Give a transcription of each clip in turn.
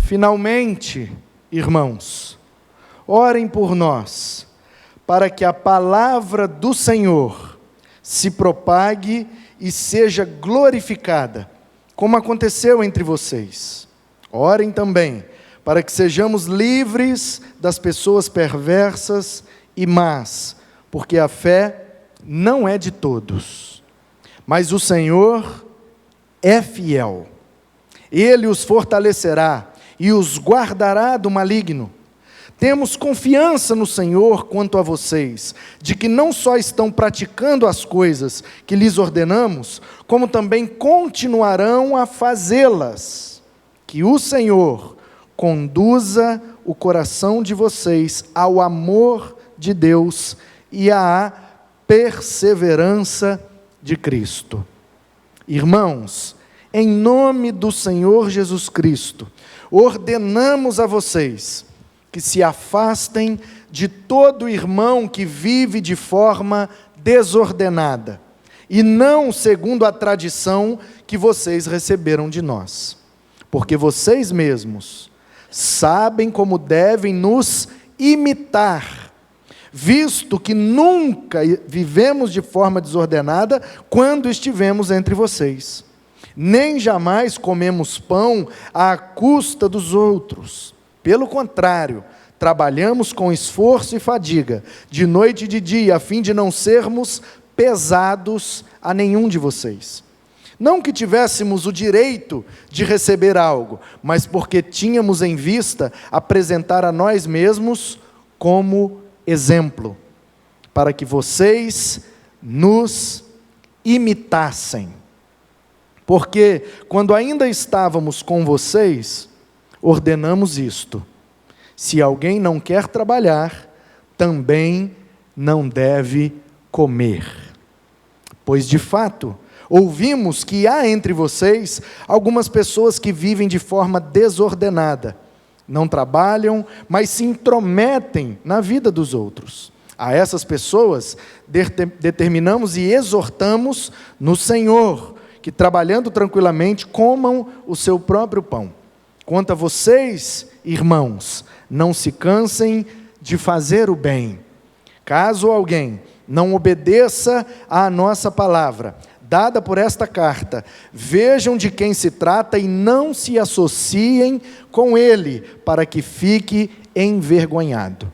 Finalmente, irmãos, orem por nós, para que a palavra do Senhor se propague e seja glorificada, como aconteceu entre vocês. Orem também, para que sejamos livres das pessoas perversas e más, porque a fé não é de todos. Mas o Senhor é fiel. Ele os fortalecerá e os guardará do maligno. Temos confiança no Senhor quanto a vocês, de que não só estão praticando as coisas que lhes ordenamos, como também continuarão a fazê-las. Que o Senhor conduza o coração de vocês ao amor de Deus e à perseverança de Cristo. Irmãos, em nome do Senhor Jesus Cristo, ordenamos a vocês que se afastem de todo irmão que vive de forma desordenada, e não segundo a tradição que vocês receberam de nós, porque vocês mesmos sabem como devem nos imitar, visto que nunca vivemos de forma desordenada quando estivemos entre vocês. Nem jamais comemos pão à custa dos outros. Pelo contrário, trabalhamos com esforço e fadiga, de noite e de dia, a fim de não sermos pesados a nenhum de vocês. Não que tivéssemos o direito de receber algo, mas porque tínhamos em vista apresentar a nós mesmos como exemplo, para que vocês nos imitassem. Porque, quando ainda estávamos com vocês, ordenamos isto: se alguém não quer trabalhar, também não deve comer. Pois, de fato, ouvimos que há entre vocês algumas pessoas que vivem de forma desordenada, não trabalham, mas se intrometem na vida dos outros. A essas pessoas determinamos e exortamos no Senhor, que trabalhando tranquilamente comam o seu próprio pão. Quanto a vocês, irmãos, não se cansem de fazer o bem. Caso alguém não obedeça à nossa palavra, dada por esta carta, vejam de quem se trata e não se associem com ele, para que fique envergonhado.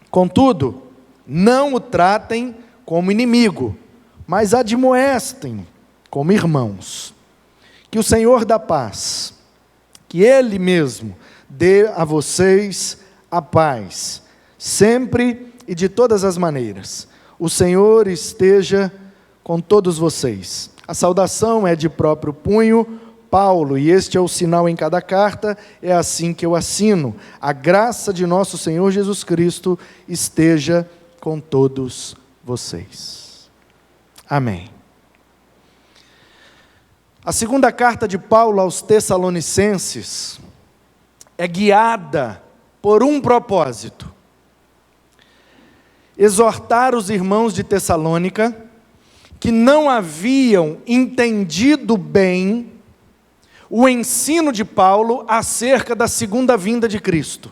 Contudo, não o tratem como inimigo, mas admoestem como irmãos. Que o Senhor da paz, que Ele mesmo dê a vocês a paz, sempre e de todas as maneiras. O Senhor esteja com todos vocês. A saudação é de próprio punho, Paulo, e este é o sinal em cada carta, é assim que eu assino. A graça de nosso Senhor Jesus Cristo esteja com todos vocês. Amém. A segunda carta de Paulo aos Tessalonicenses é guiada por um propósito: exortar os irmãos de Tessalônica que não haviam entendido bem o ensino de Paulo acerca da segunda vinda de Cristo.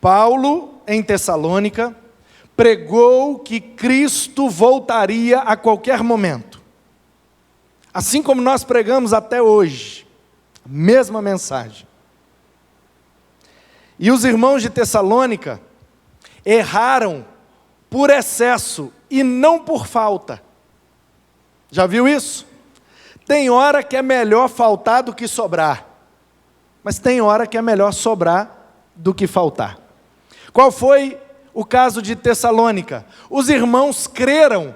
Paulo, em Tessalônica, pregou que Cristo voltaria a qualquer momento. Assim como nós pregamos até hoje, a mesma mensagem. E os irmãos de Tessalônica erraram por excesso e não por falta. Já viu isso? Tem hora que é melhor faltar do que sobrar, mas tem hora que é melhor sobrar do que faltar. Qual foi o caso de Tessalônica? Os irmãos creram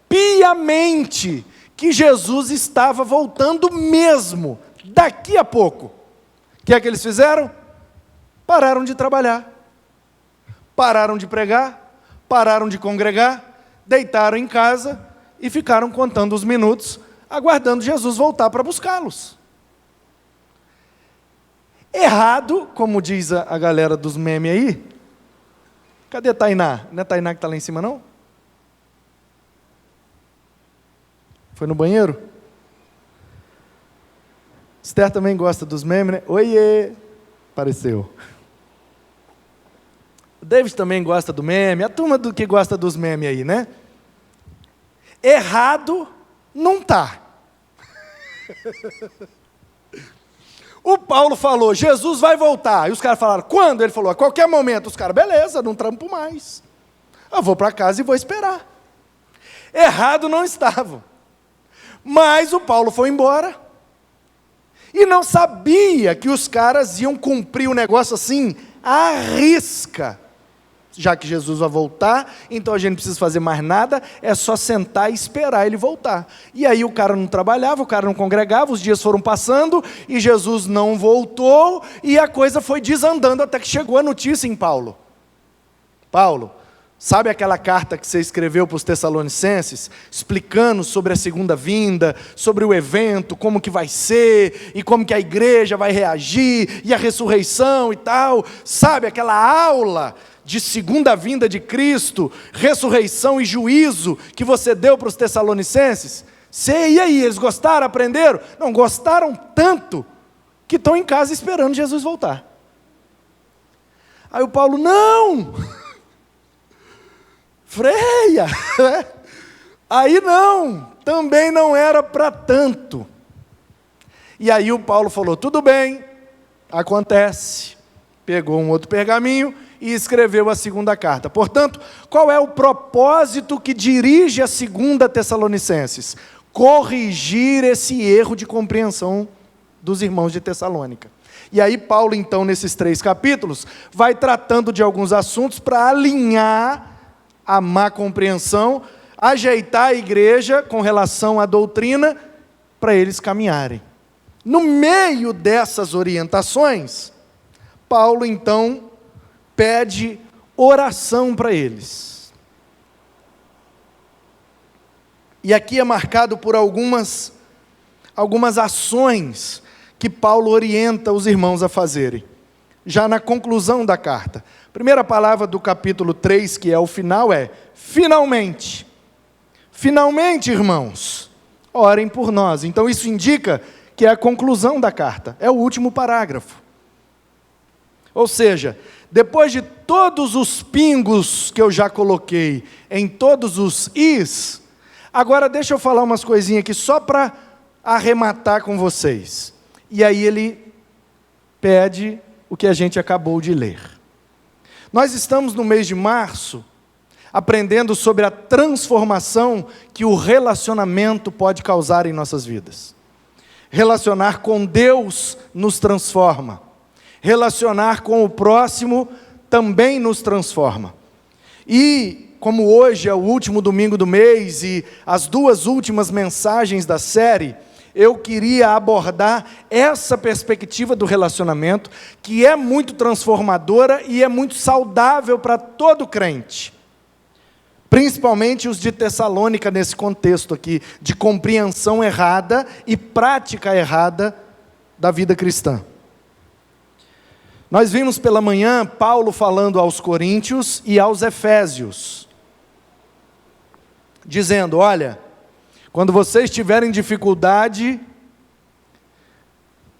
piamente que Jesus estava voltando mesmo, daqui a pouco. O que é que eles fizeram? Pararam de trabalhar, pararam de pregar, pararam de congregar, deitaram em casa e ficaram contando os minutos, aguardando Jesus voltar para buscá-los. Errado, como diz a galera dos memes aí. Cadê a Tainá? Não é a Tainá que está lá em cima, não? Foi no banheiro? Esther também gosta dos memes, né? Oiê! Apareceu. O David também gosta do meme, a turma do que gosta dos memes aí, né? Errado não está. O Paulo falou, Jesus vai voltar. E os caras falaram, quando? Ele falou, a qualquer momento. Os caras, beleza, não trampo mais. Eu vou para casa e vou esperar. Errado não estavam. Mas o Paulo foi embora. E não sabia que os caras iam cumprir o negócio assim, à risca. Já que Jesus vai voltar, então a gente não precisa fazer mais nada, é só sentar e esperar ele voltar. E aí o cara não trabalhava, o cara não congregava, os dias foram passando, e Jesus não voltou, e a coisa foi desandando até que chegou a notícia em Paulo. Paulo, sabe aquela carta que você escreveu para os Tessalonicenses, explicando sobre a segunda vinda, sobre o evento, como que vai ser, e como que a igreja vai reagir, e a ressurreição e tal? Sabe aquela aula de segunda vinda de Cristo, ressurreição e juízo que você deu para os Tessalonicenses? E aí, eles gostaram, aprenderam? Não, gostaram tanto que estão em casa esperando Jesus voltar. Aí o Paulo, não! Freia! Aí não, também não era para tanto. E aí o Paulo falou, tudo bem, acontece. Pegou um outro pergaminho e escreveu a segunda carta. Portanto, qual é o propósito que dirige a segunda Tessalonicenses? Corrigir esse erro de compreensão dos irmãos de Tessalônica. E aí Paulo, então, nesses 3 capítulos, vai tratando de alguns assuntos para alinhar a má compreensão, ajeitar a igreja com relação à doutrina, para eles caminharem. No meio dessas orientações, Paulo, então, pede oração para eles. E aqui é marcado por algumas ações que Paulo orienta os irmãos a fazerem. Já na conclusão da carta. A primeira palavra do capítulo 3, que é o final, é finalmente. Finalmente, irmãos, orem por nós. Então isso indica que é a conclusão da carta, é o último parágrafo. Ou seja, depois de todos os pingos que eu já coloquei em todos os is, agora deixa eu falar umas coisinhas aqui só para arrematar com vocês. E aí ele pede o que a gente acabou de ler. Nós estamos no mês de março, aprendendo sobre a transformação que o relacionamento pode causar em nossas vidas. Relacionar com Deus nos transforma. Relacionar com o próximo também nos transforma. E, como hoje é o último domingo do mês e as 2 últimas mensagens da série, eu queria abordar essa perspectiva do relacionamento, que é muito transformadora e é muito saudável para todo crente. Principalmente os de Tessalônica, nesse contexto aqui, de compreensão errada e prática errada da vida cristã. Nós vimos pela manhã Paulo falando aos Coríntios e aos Efésios, dizendo, olha, quando vocês tiverem dificuldade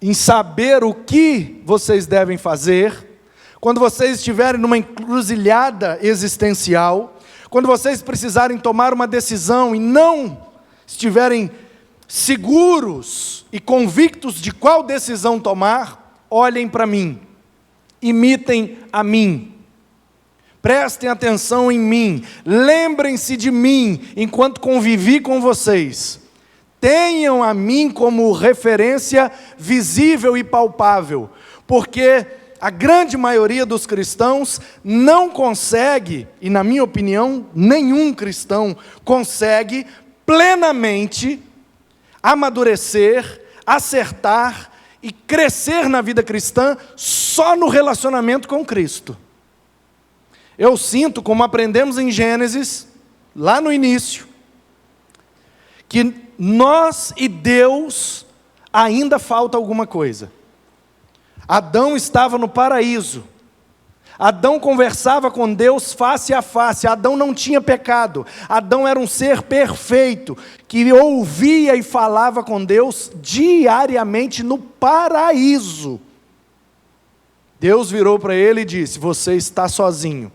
em saber o que vocês devem fazer, quando vocês estiverem numa encruzilhada existencial, quando vocês precisarem tomar uma decisão e não estiverem seguros e convictos de qual decisão tomar, olhem para mim. Imitem a mim, prestem atenção em mim, lembrem-se de mim enquanto convivi com vocês, tenham a mim como referência visível e palpável, porque a grande maioria dos cristãos não consegue, e na minha opinião, nenhum cristão consegue plenamente amadurecer, acertar e crescer na vida cristã só no relacionamento com Cristo. Eu sinto, como aprendemos em Gênesis, lá no início, que nós e Deus ainda falta alguma coisa. Adão estava no paraíso. Adão conversava com Deus face a face. Adão não tinha pecado. Adão era um ser perfeito, que ouvia e falava com Deus diariamente no paraíso. Deus virou para ele e disse: você está sozinho.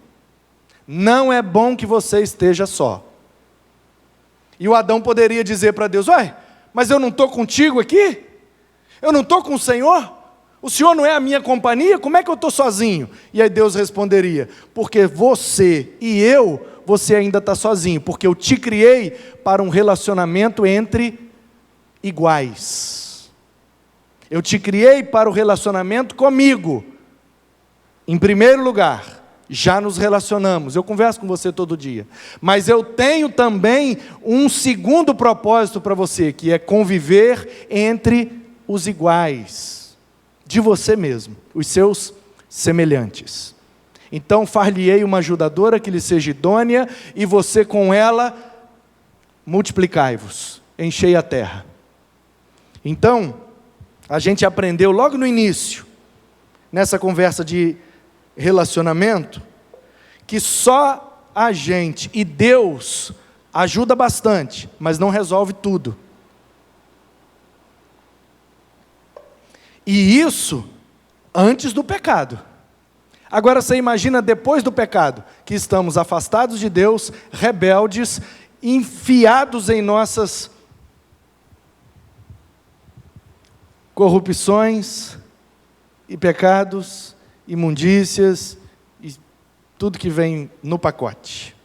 Não é bom que você esteja só. E o Adão poderia dizer para Deus: ué, mas eu não estou contigo aqui? Eu não estou com o Senhor? O Senhor não é a minha companhia? Como é que eu estou sozinho? E aí Deus responderia: porque você e eu, você ainda está sozinho, porque eu te criei para um relacionamento entre iguais. Eu te criei para o relacionamento comigo. Em primeiro lugar, já nos relacionamos, eu converso com você todo dia, mas eu tenho também um segundo propósito para você, que é conviver entre os iguais, de você mesmo, os seus semelhantes. Então far-lhe-ei uma ajudadora que lhe seja idônea, e você com ela multiplicai-vos, enchei a terra. Então, a gente aprendeu logo no início, nessa conversa de relacionamento, que só a gente e Deus ajuda bastante, mas não resolve tudo. E isso antes do pecado. Agora você imagina depois do pecado, que estamos afastados de Deus, rebeldes, enfiados em nossas corrupções e pecados, imundícias e tudo que vem no pacote.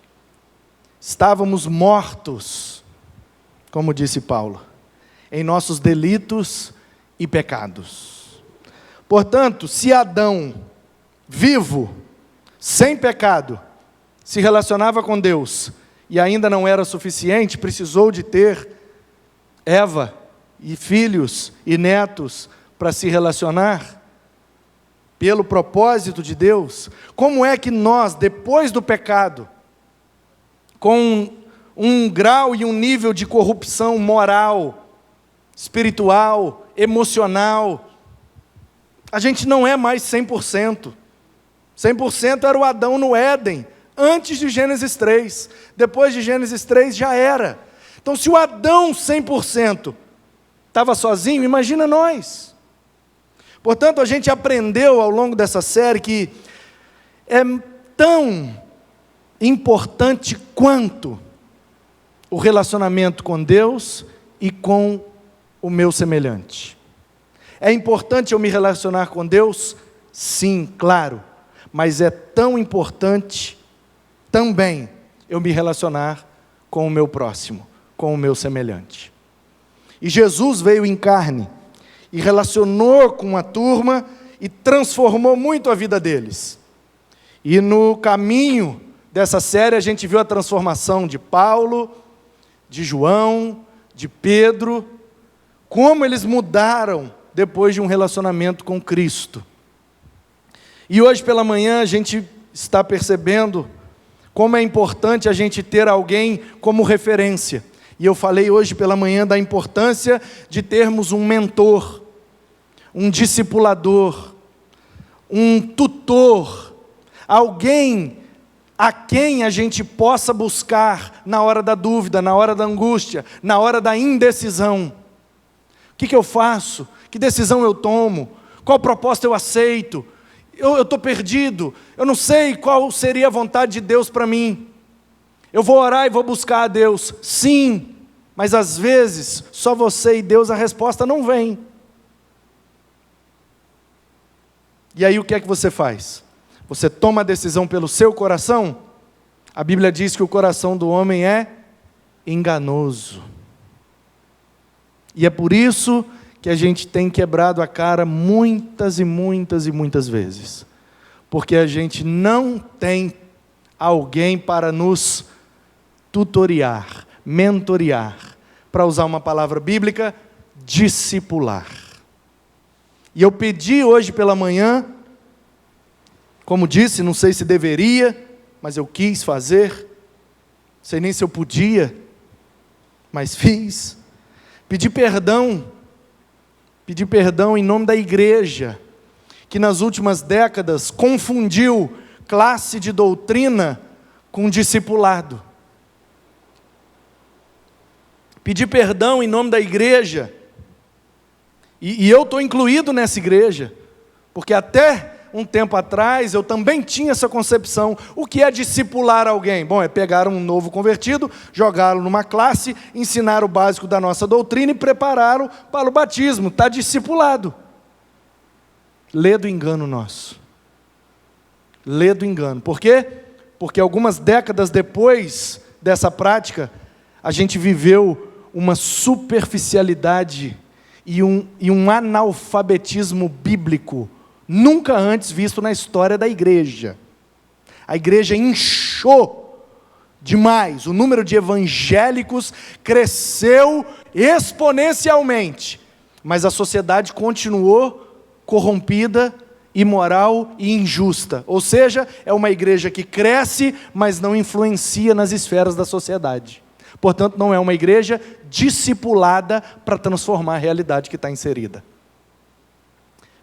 Estávamos mortos, como disse Paulo, em nossos delitos e pecados. Portanto, se Adão, vivo, sem pecado, se relacionava com Deus e ainda não era suficiente, precisou de ter Eva e filhos e netos para se relacionar, pelo propósito de Deus, como é que nós, depois do pecado, com um grau e um nível de corrupção moral, espiritual, emocional, a gente não é mais 100%. 100% era o Adão no Éden, antes de Gênesis 3. Depois de Gênesis 3 já era. Então, se o Adão 100% estava sozinho, imagina nós. Portanto, a gente aprendeu ao longo dessa série que é tão importante quanto o relacionamento com Deus e com o meu semelhante. É importante eu me relacionar com Deus? Sim, claro. Mas é tão importante também eu me relacionar com o meu próximo, com o meu semelhante. E Jesus veio em carne e relacionou com a turma e transformou muito a vida deles. E no caminho dessa série a gente viu a transformação de Paulo, de João, de Pedro, como eles mudaram depois de um relacionamento com Cristo. E hoje pela manhã a gente está percebendo como é importante a gente ter alguém como referência. E eu falei hoje pela manhã da importância de termos um mentor, um discipulador, um tutor, alguém a quem a gente possa buscar na hora da dúvida, na hora da angústia, na hora da indecisão. O que eu faço? Que decisão eu tomo? Qual proposta eu aceito? Eu estou perdido, eu não sei qual seria a vontade de Deus para mim. Eu vou orar e vou buscar a Deus, sim, mas às vezes, só você e Deus, a resposta não vem. E aí o que é que você faz? Você toma a decisão pelo seu coração? A Bíblia diz que o coração do homem é enganoso. E é por isso que a gente tem quebrado a cara muitas e muitas e muitas vezes. Porque a gente não tem alguém para nos tutoriar, mentorear, para usar uma palavra bíblica, discipular. E eu pedi hoje pela manhã, como disse, não sei se deveria, mas eu quis fazer, não sei nem se eu podia, mas fiz. Pedi perdão em nome da igreja, que nas últimas décadas confundiu classe de doutrina com discipulado. Pedir perdão em nome da igreja. E eu estou incluído nessa igreja, porque até um tempo atrás eu também tinha essa concepção. O que é discipular alguém? Bom, é pegar um novo convertido, jogá-lo numa classe, ensinar o básico da nossa doutrina e prepará-lo para o batismo. Está discipulado. Lê do engano nosso. Lê do engano. Por quê? Porque algumas décadas depois dessa prática, a gente viveu uma superficialidade e um analfabetismo bíblico nunca antes visto na história da igreja. A igreja inchou demais, o número de evangélicos cresceu exponencialmente, mas a sociedade continuou corrompida, imoral e injusta. Ou seja, é uma igreja que cresce, mas não influencia nas esferas da sociedade. Portanto, não é uma igreja discipulada para transformar a realidade que está inserida.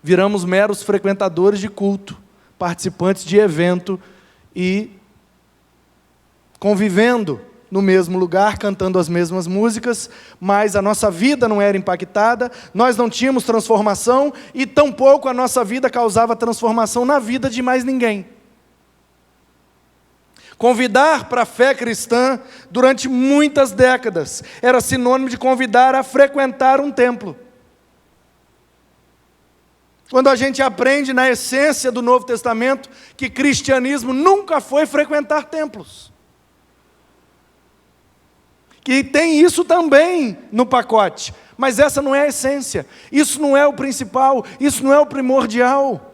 Viramos meros frequentadores de culto, participantes de evento e convivendo no mesmo lugar, cantando as mesmas músicas, mas a nossa vida não era impactada, nós não tínhamos transformação e tampouco a nossa vida causava transformação na vida de mais ninguém. Convidar para a fé cristã, durante muitas décadas, era sinônimo de convidar a frequentar um templo. Quando a gente aprende na essência do Novo Testamento que cristianismo nunca foi frequentar templos. Que tem isso também no pacote, mas essa não é a essência, isso não é o principal, isso não é o primordial.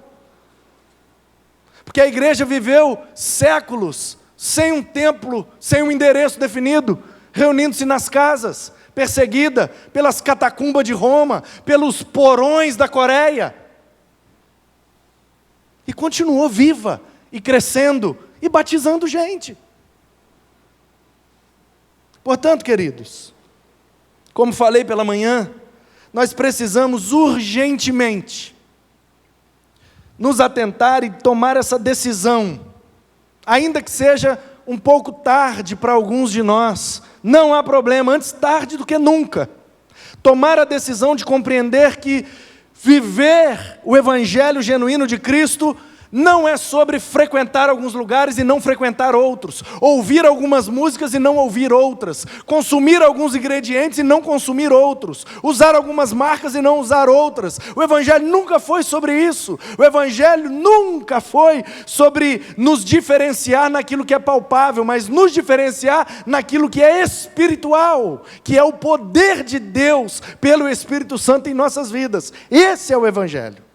Porque a igreja viveu séculos sem um templo, sem um endereço definido, reunindo-se nas casas, perseguida pelas catacumbas de Roma, pelos porões da Coreia. E continuou viva, e crescendo, e batizando gente. Portanto, queridos, como falei pela manhã, nós precisamos urgentemente nos atentar e tomar essa decisão, ainda que seja um pouco tarde para alguns de nós, não há problema, antes tarde do que nunca. Tomar a decisão de compreender que viver o evangelho genuíno de Cristo não é sobre frequentar alguns lugares e não frequentar outros, ouvir algumas músicas e não ouvir outras, consumir alguns ingredientes e não consumir outros, usar algumas marcas e não usar outras. O evangelho nunca foi sobre isso. O evangelho nunca foi sobre nos diferenciar naquilo que é palpável, mas nos diferenciar naquilo que é espiritual, que é o poder de Deus pelo Espírito Santo em nossas vidas. Esse é o evangelho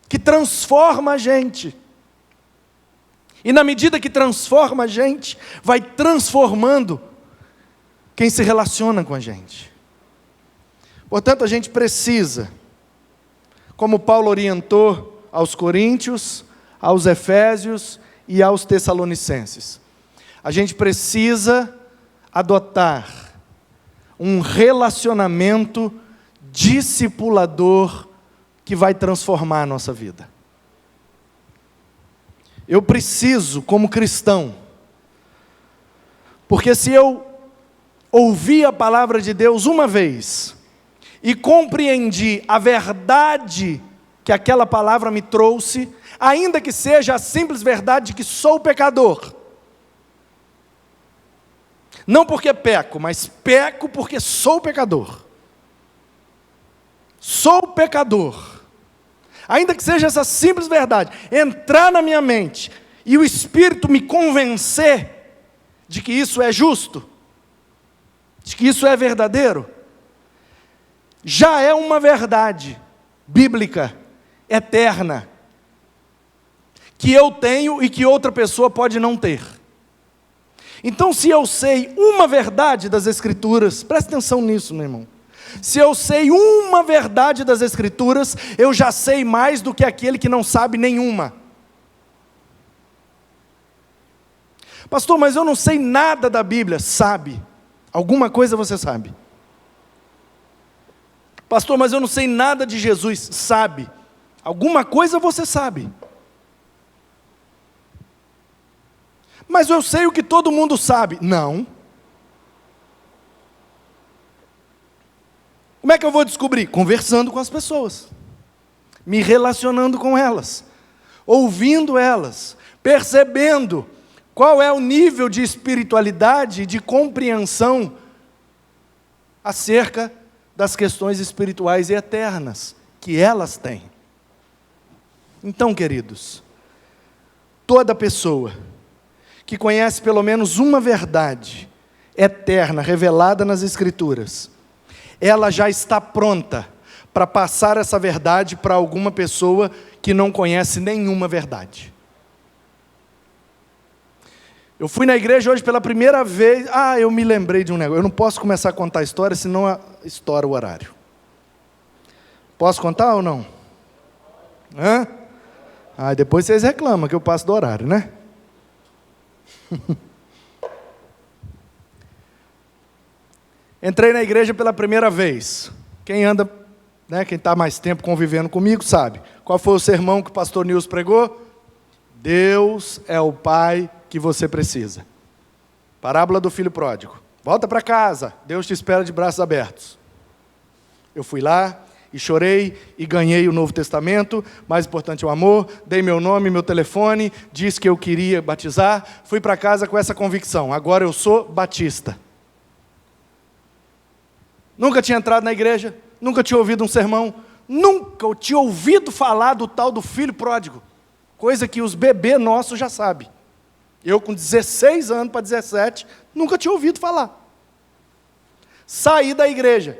que transforma a gente. E na medida que transforma a gente, vai transformando quem se relaciona com a gente. Portanto, a gente precisa, como Paulo orientou aos Coríntios, aos Efésios e aos Tessalonicenses, a gente precisa adotar um relacionamento discipulador que vai transformar a nossa vida. Eu preciso, como cristão, porque se eu ouvi a palavra de Deus uma vez e compreendi a verdade que aquela palavra me trouxe, ainda que seja a simples verdade de que sou pecador, não porque peco, mas peco porque sou pecador. Sou pecador. Ainda que seja essa simples verdade, entrar na minha mente e o Espírito me convencer de que isso é justo, de que isso é verdadeiro, já é uma verdade bíblica, eterna, que eu tenho e que outra pessoa pode não ter. Então, se eu sei uma verdade das Escrituras, preste atenção nisso, meu irmão. Se eu sei uma verdade das Escrituras, eu já sei mais do que aquele que não sabe nenhuma. Pastor, mas eu não sei nada da Bíblia. Sabe. Alguma coisa você sabe. Pastor, mas eu não sei nada de Jesus. Sabe. Alguma coisa você sabe. Mas eu sei o que todo mundo sabe. Não. Como é que eu vou descobrir? Conversando com as pessoas, me relacionando com elas, ouvindo elas, percebendo qual é o nível de espiritualidade, de compreensão acerca das questões espirituais e eternas que elas têm. Então, queridos, toda pessoa que conhece pelo menos uma verdade eterna revelada nas Escrituras, ela já está pronta para passar essa verdade para alguma pessoa que não conhece nenhuma verdade. Eu fui na igreja hoje pela primeira vez. Eu me lembrei de um negócio. Eu não posso começar a contar a história, senão estoura o horário. Posso contar ou não? Depois vocês reclamam que eu passo do horário, né? Entrei na igreja pela primeira vez. Quem anda, quem está mais tempo convivendo comigo, sabe. Qual foi o sermão que o pastor Nilson pregou? Deus é o Pai que você precisa. Parábola do filho pródigo. Volta para casa, Deus te espera de braços abertos. Eu fui lá e chorei e ganhei o Novo Testamento, mais importante é o amor, dei meu nome, meu telefone, disse que eu queria batizar, fui para casa com essa convicção, agora eu sou batista. Nunca tinha entrado na igreja, nunca tinha ouvido um sermão, nunca eu tinha ouvido falar do tal do filho pródigo, coisa que os bebês nossos já sabem. Eu com 16 anos para 17, nunca tinha ouvido falar. Saí da igreja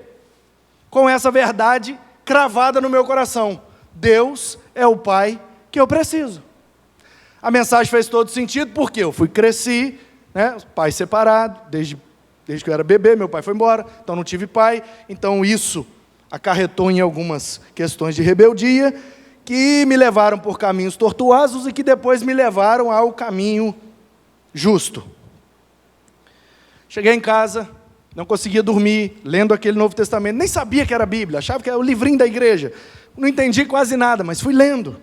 com essa verdade cravada no meu coração. Deus é o Pai que eu preciso. A mensagem fez todo sentido, porque eu cresci, pai separado, desde que eu era bebê, meu pai foi embora, então não tive pai, então isso acarretou em algumas questões de rebeldia, que me levaram por caminhos tortuosos e que depois me levaram ao caminho justo. Cheguei em casa, não conseguia dormir, lendo aquele Novo Testamento, nem sabia que era a Bíblia, achava que era o livrinho da igreja, não entendi quase nada, mas fui lendo,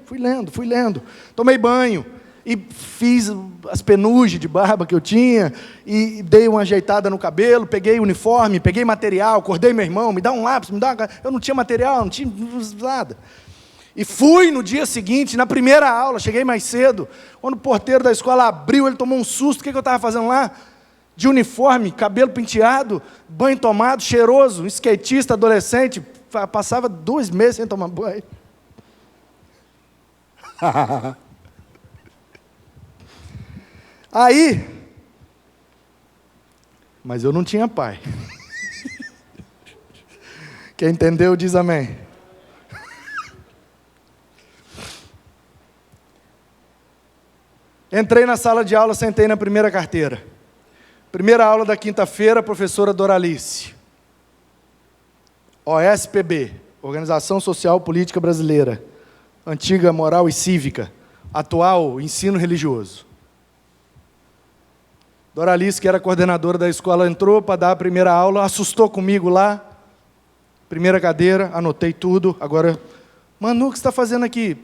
tomei banho, e fiz as penugens de barba que eu tinha, e dei uma ajeitada no cabelo, peguei uniforme, peguei material, acordei meu irmão, me dá um lápis, eu não tinha material, não tinha nada. E fui no dia seguinte, na primeira aula, cheguei mais cedo, quando o porteiro da escola abriu, ele tomou um susto. O que eu estava fazendo lá? De uniforme, cabelo penteado, banho tomado, cheiroso, skatista, adolescente, passava 2 meses sem tomar banho. Aí, mas eu não tinha pai. Quem entendeu diz amém. Entrei na sala de aula, sentei na primeira carteira. Primeira aula da quinta-feira, professora Doralice. OSPB, Organização Social Política Brasileira. Antiga Moral e Cívica. Atual Ensino Religioso. Doralice, que era coordenadora da escola, entrou para dar a primeira aula, assustou comigo lá. Primeira cadeira, anotei tudo. Agora, Manu, o que você está fazendo aqui?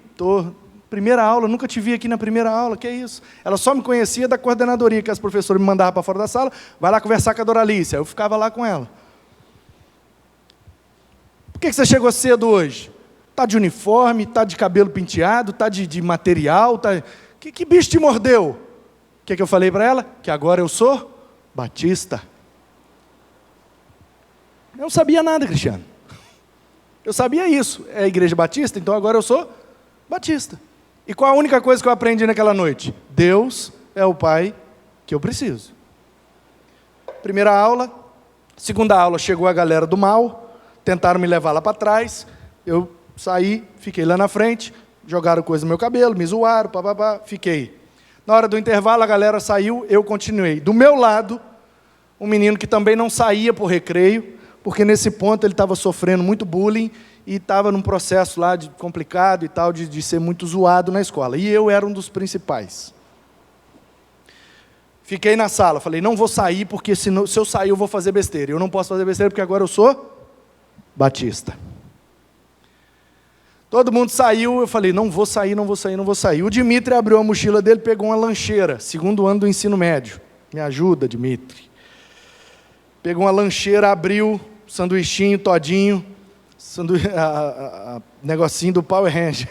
Primeira aula, nunca te vi aqui na primeira aula, que é isso? Ela só me conhecia da coordenadoria, que as professoras me mandavam para fora da sala, vai lá conversar com a Doralice. Aí eu ficava lá com ela. Por que você chegou cedo hoje? Está de uniforme, está de cabelo penteado, está de material, Que bicho te mordeu? O que eu falei para ela? Que agora eu sou batista. Eu não sabia nada, Cristiano. Eu sabia isso. É a igreja batista, então agora eu sou batista. E qual a única coisa que eu aprendi naquela noite? Deus é o Pai que eu preciso. Primeira aula. Segunda aula, chegou a galera do mal. Tentaram me levar lá para trás. Eu saí, fiquei lá na frente. Jogaram coisa no meu cabelo, me zoaram, fiquei. Na hora do intervalo, a galera saiu, eu continuei. Do meu lado, um menino que também não saía por recreio, porque nesse ponto ele estava sofrendo muito bullying e estava num processo lá complicado e tal, de ser muito zoado na escola. E eu era um dos principais. Fiquei na sala, falei, não vou sair, porque se eu sair eu vou fazer besteira. Eu não posso fazer besteira porque agora eu sou batista. Todo mundo saiu, eu falei, não vou sair. O Dimitri abriu a mochila dele, pegou uma lancheira, segundo ano do ensino médio. Me ajuda, Dimitri. Pegou uma lancheira, abriu, sanduichinho, todinho, negocinho do Power Ranger.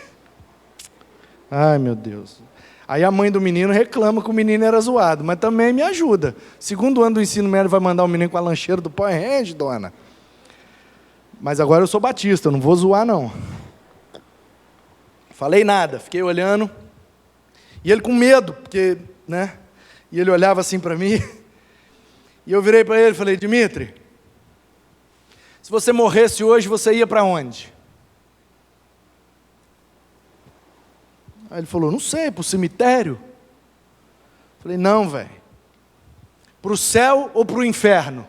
Ai, meu Deus. Aí a mãe do menino reclama que o menino era zoado, mas também me ajuda. Segundo ano do ensino médio vai mandar o menino com a lancheira do Power Ranger, dona. Mas agora eu sou batista, eu não vou zoar, não. Falei nada, fiquei olhando. E ele com medo, porque, né? E ele olhava assim para mim. E eu virei para ele e falei, Dimitri, se você morresse hoje, você ia para onde? Aí ele falou, não sei, para o cemitério. Falei, não, velho. Para o céu ou para o inferno?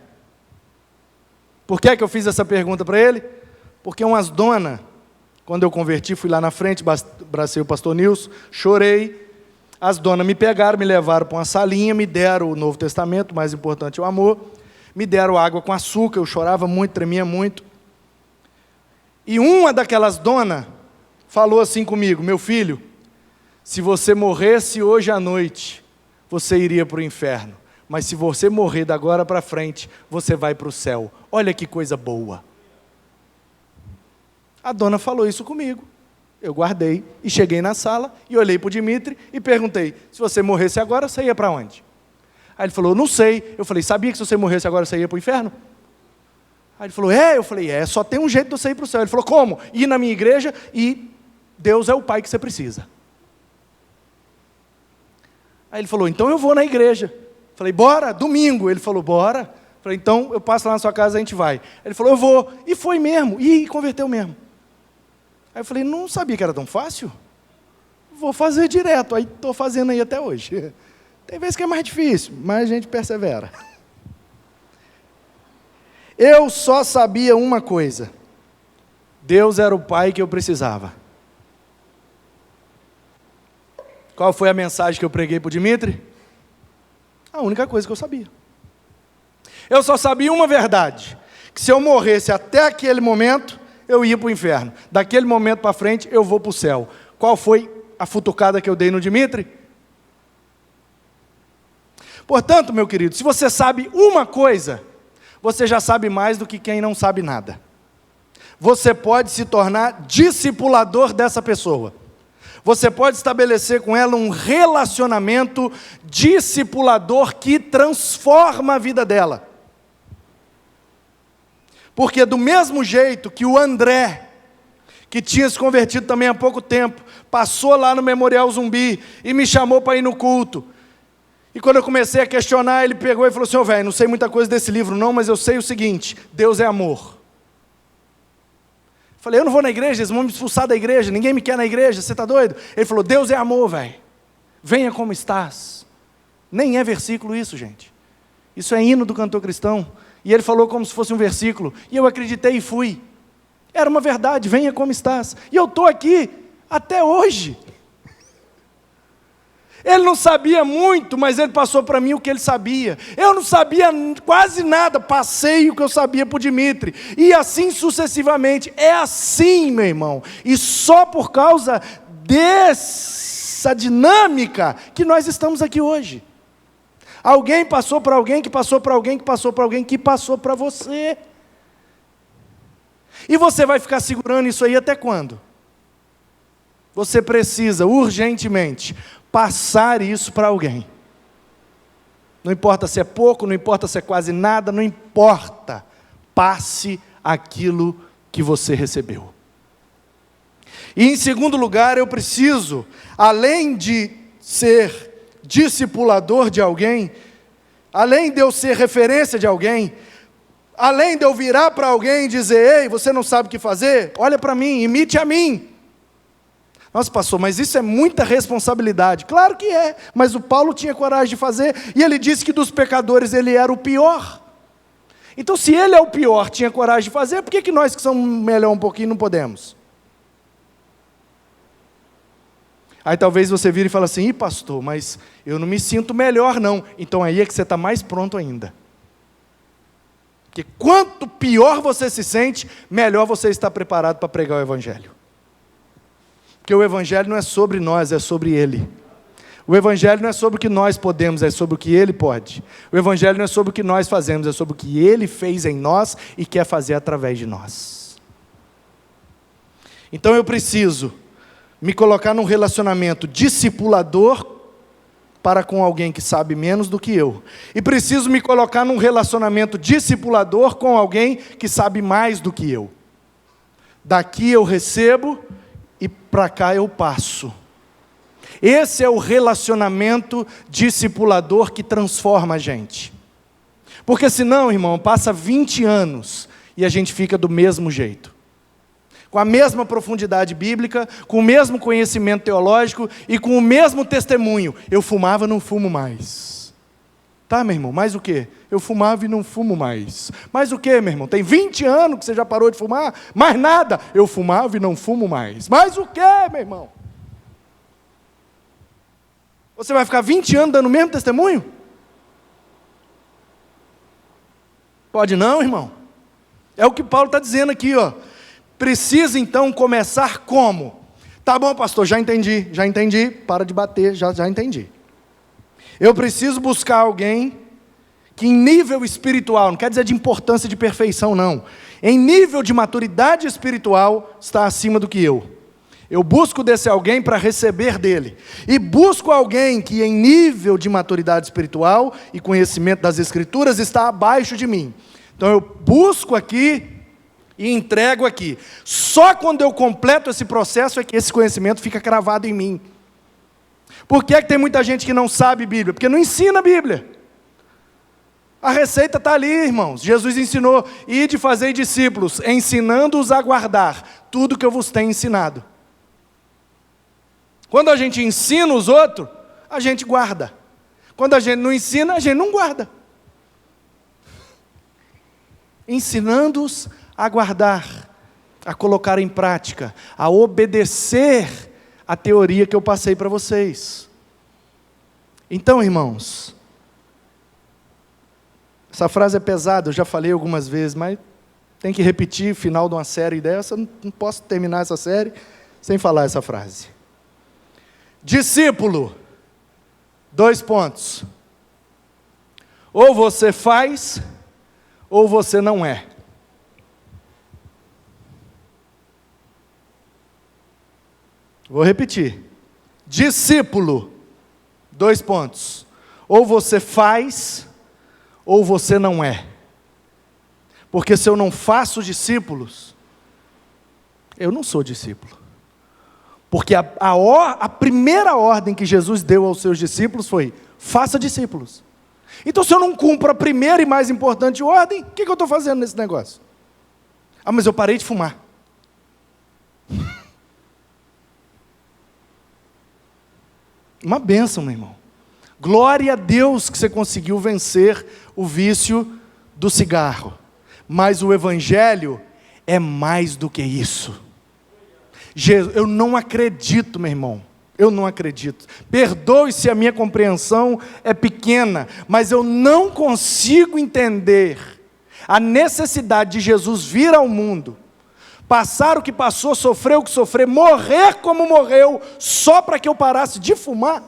Por que eu fiz essa pergunta para ele? Porque umas donas, quando eu converti, fui lá na frente, abracei o pastor Nilson, chorei. As donas me pegaram, me levaram para uma salinha, me deram o Novo Testamento, o mais importante é o amor, me deram água com açúcar, eu chorava muito, tremia muito. E uma daquelas donas falou assim comigo, meu filho, se você morresse hoje à noite, você iria para o inferno. Mas se você morrer da agora para frente, você vai para o céu. Olha que coisa boa. A dona falou isso comigo. Eu guardei e cheguei na sala e olhei para o Dimitri e perguntei, se você morresse agora, você ia para onde? Aí ele falou, não sei. Eu falei, sabia que se você morresse agora, você ia para o inferno? Aí ele falou, eu falei, só tem um jeito de você ir para o céu. Ele falou, como? Ir na minha igreja e Deus é o pai que você precisa. Aí ele falou, então eu vou na igreja. Falei, bora, domingo. Ele falou, bora. Falei, então eu passo lá na sua casa e a gente vai. Ele falou, eu vou. E foi mesmo, e converteu mesmo. Aí eu falei, não sabia que era tão fácil? Vou fazer direto, aí estou fazendo aí até hoje. Tem vezes que é mais difícil, mas a gente persevera. Eu só sabia uma coisa, Deus era o pai que eu precisava. Qual foi a mensagem que eu preguei para o Dimitri? A única coisa que eu sabia. Eu só sabia uma verdade, que se eu morresse até aquele momento, eu ia para o inferno. Daquele momento para frente, eu vou para o céu. Qual foi a futucada que eu dei no Dimitri? Portanto, meu querido, se você sabe uma coisa, você já sabe mais do que quem não sabe nada. Você pode se tornar discipulador dessa pessoa. Você pode estabelecer com ela um relacionamento discipulador que transforma a vida dela. Porque do mesmo jeito que o André, que tinha se convertido também há pouco tempo, passou lá no Memorial Zumbi e me chamou para ir no culto. E quando eu comecei a questionar, ele pegou e falou assim, velho, não sei muita coisa desse livro não, mas eu sei o seguinte, Deus é amor. Falei, eu não vou na igreja, eles vão me expulsar da igreja, ninguém me quer na igreja, você está doido? Ele falou, Deus é amor, velho. Venha como estás. Nem é versículo isso, gente. Isso é hino do cantor cristão. E ele falou como se fosse um versículo. E eu acreditei e fui. Era uma verdade, venha como estás. E eu estou aqui até hoje. Ele não sabia muito, mas ele passou para mim o que ele sabia. Eu não sabia quase nada, passei o que eu sabia para o Dimitri. E assim sucessivamente. É assim, meu irmão. E só por causa dessa dinâmica que nós estamos aqui hoje. Alguém passou para alguém, que passou para alguém, que passou para alguém, que passou para você. E você vai ficar segurando isso aí até quando? Você precisa, urgentemente, passar isso para alguém. Não importa se é pouco, não importa se é quase nada, não importa. Passe aquilo que você recebeu. E em segundo lugar, eu preciso, além de ser discipulador de alguém, além de eu ser referência de alguém, além de eu virar para alguém e dizer, ei, você não sabe o que fazer? Olha para mim, imite a mim. Nossa, pastor, mas isso é muita responsabilidade. Claro que é, mas o Paulo tinha coragem de fazer, e ele disse que dos pecadores ele era o pior. Então se ele é o pior, tinha coragem de fazer, por que nós que somos melhor um pouquinho não podemos? Aí talvez você vire e fale assim, pastor, mas eu não me sinto melhor não. Então aí é que você está mais pronto ainda. Porque quanto pior você se sente, melhor você está preparado para pregar o Evangelho. Porque o Evangelho não é sobre nós, é sobre Ele. O Evangelho não é sobre o que nós podemos, é sobre o que Ele pode. O Evangelho não é sobre o que nós fazemos, é sobre o que Ele fez em nós e quer fazer através de nós. Então eu preciso me colocar num relacionamento discipulador para com alguém que sabe menos do que eu. E preciso me colocar num relacionamento discipulador com alguém que sabe mais do que eu. Daqui eu recebo e para cá eu passo. Esse é o relacionamento discipulador que transforma a gente. Porque senão, irmão, passa 20 anos e a gente fica do mesmo jeito. Com a mesma profundidade bíblica, com o mesmo conhecimento teológico e com o mesmo testemunho. Eu fumava, não fumo mais. Tá, meu irmão, mais o quê? Eu fumava e não fumo mais. Mais o quê, meu irmão? Tem 20 anos que você já parou de fumar? Mais nada. Eu fumava e não fumo mais. Mais o quê, meu irmão? Você vai ficar 20 anos dando o mesmo testemunho? Pode não, irmão. É o que Paulo está dizendo aqui, ó. Precisa então começar como? Tá bom, pastor, já entendi, para de bater, já entendi. Eu preciso buscar alguém que em nível espiritual, não quer dizer de importância de perfeição não, em nível de maturidade espiritual, está acima do que eu. Eu busco desse alguém para receber dele. E busco alguém que em nível de maturidade espiritual e conhecimento das Escrituras está abaixo de mim. Então eu busco aqui e entrego aqui. Só quando eu completo esse processo é que esse conhecimento fica cravado em mim. Por que é que tem muita gente que não sabe Bíblia? Porque não ensina a Bíblia. A receita está ali, irmãos. Jesus ensinou, ide fazer discípulos, ensinando-os a guardar tudo que eu vos tenho ensinado. Quando a gente ensina os outros, a gente guarda. Quando a gente não ensina, a gente não guarda. Ensinando-os a guardar, a colocar em prática, a obedecer a teoria que eu passei para vocês. Então, irmãos, essa frase é pesada, eu já falei algumas vezes, mas tem que repetir, final de uma série dessa, não posso terminar essa série sem falar essa frase. Discípulo, 2 pontos. Ou você faz, ou você não é. Vou repetir. Discípulo, 2 pontos. Ou você faz, ou você não é. Porque se eu não faço discípulos, eu não sou discípulo. Porque a primeira ordem que Jesus deu aos seus discípulos foi, faça discípulos. Então se eu não cumpro a primeira e mais importante ordem, o que eu estou fazendo nesse negócio? Ah, mas eu parei de fumar. Uma bênção, meu irmão. Glória a Deus que você conseguiu vencer o vício do cigarro. Mas o Evangelho é mais do que isso. Eu não acredito, meu irmão. Eu não acredito. Perdoe se a minha compreensão é pequena, mas eu não consigo entender a necessidade de Jesus vir ao mundo, passar o que passou, sofrer o que sofreu, morrer como morreu, só para que eu parasse de fumar.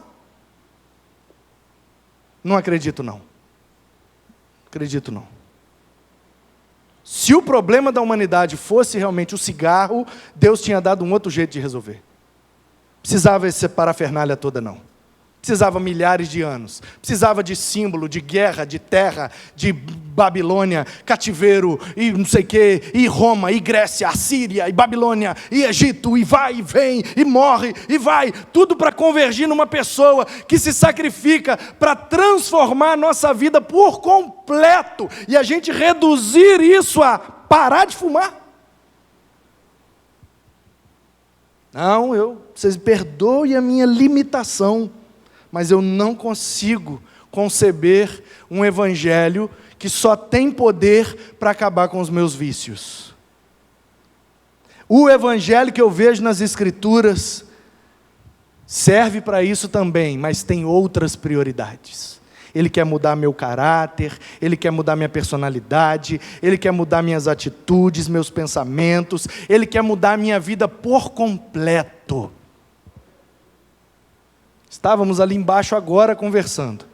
Não acredito não. Acredito não. Se o problema da humanidade fosse realmente o cigarro, Deus tinha dado um outro jeito de resolver. Precisava essa parafernália toda não. Precisava milhares de anos. Precisava de símbolo, de guerra, de terra, de Babilônia, cativeiro, e não sei o quê, e Roma, e Grécia, Assíria, e Babilônia, e Egito, e vai, e vem, e morre, e vai. Tudo para convergir numa pessoa que se sacrifica para transformar a nossa vida por completo. E a gente reduzir isso a parar de fumar. Não, vocês perdoem a minha limitação, mas eu não consigo conceber um evangelho que só tem poder para acabar com os meus vícios. O evangelho que eu vejo nas Escrituras serve para isso também, mas tem outras prioridades. Ele quer mudar meu caráter, Ele quer mudar minha personalidade, Ele quer mudar minhas atitudes, meus pensamentos, Ele quer mudar minha vida por completo. Estávamos ali embaixo agora conversando,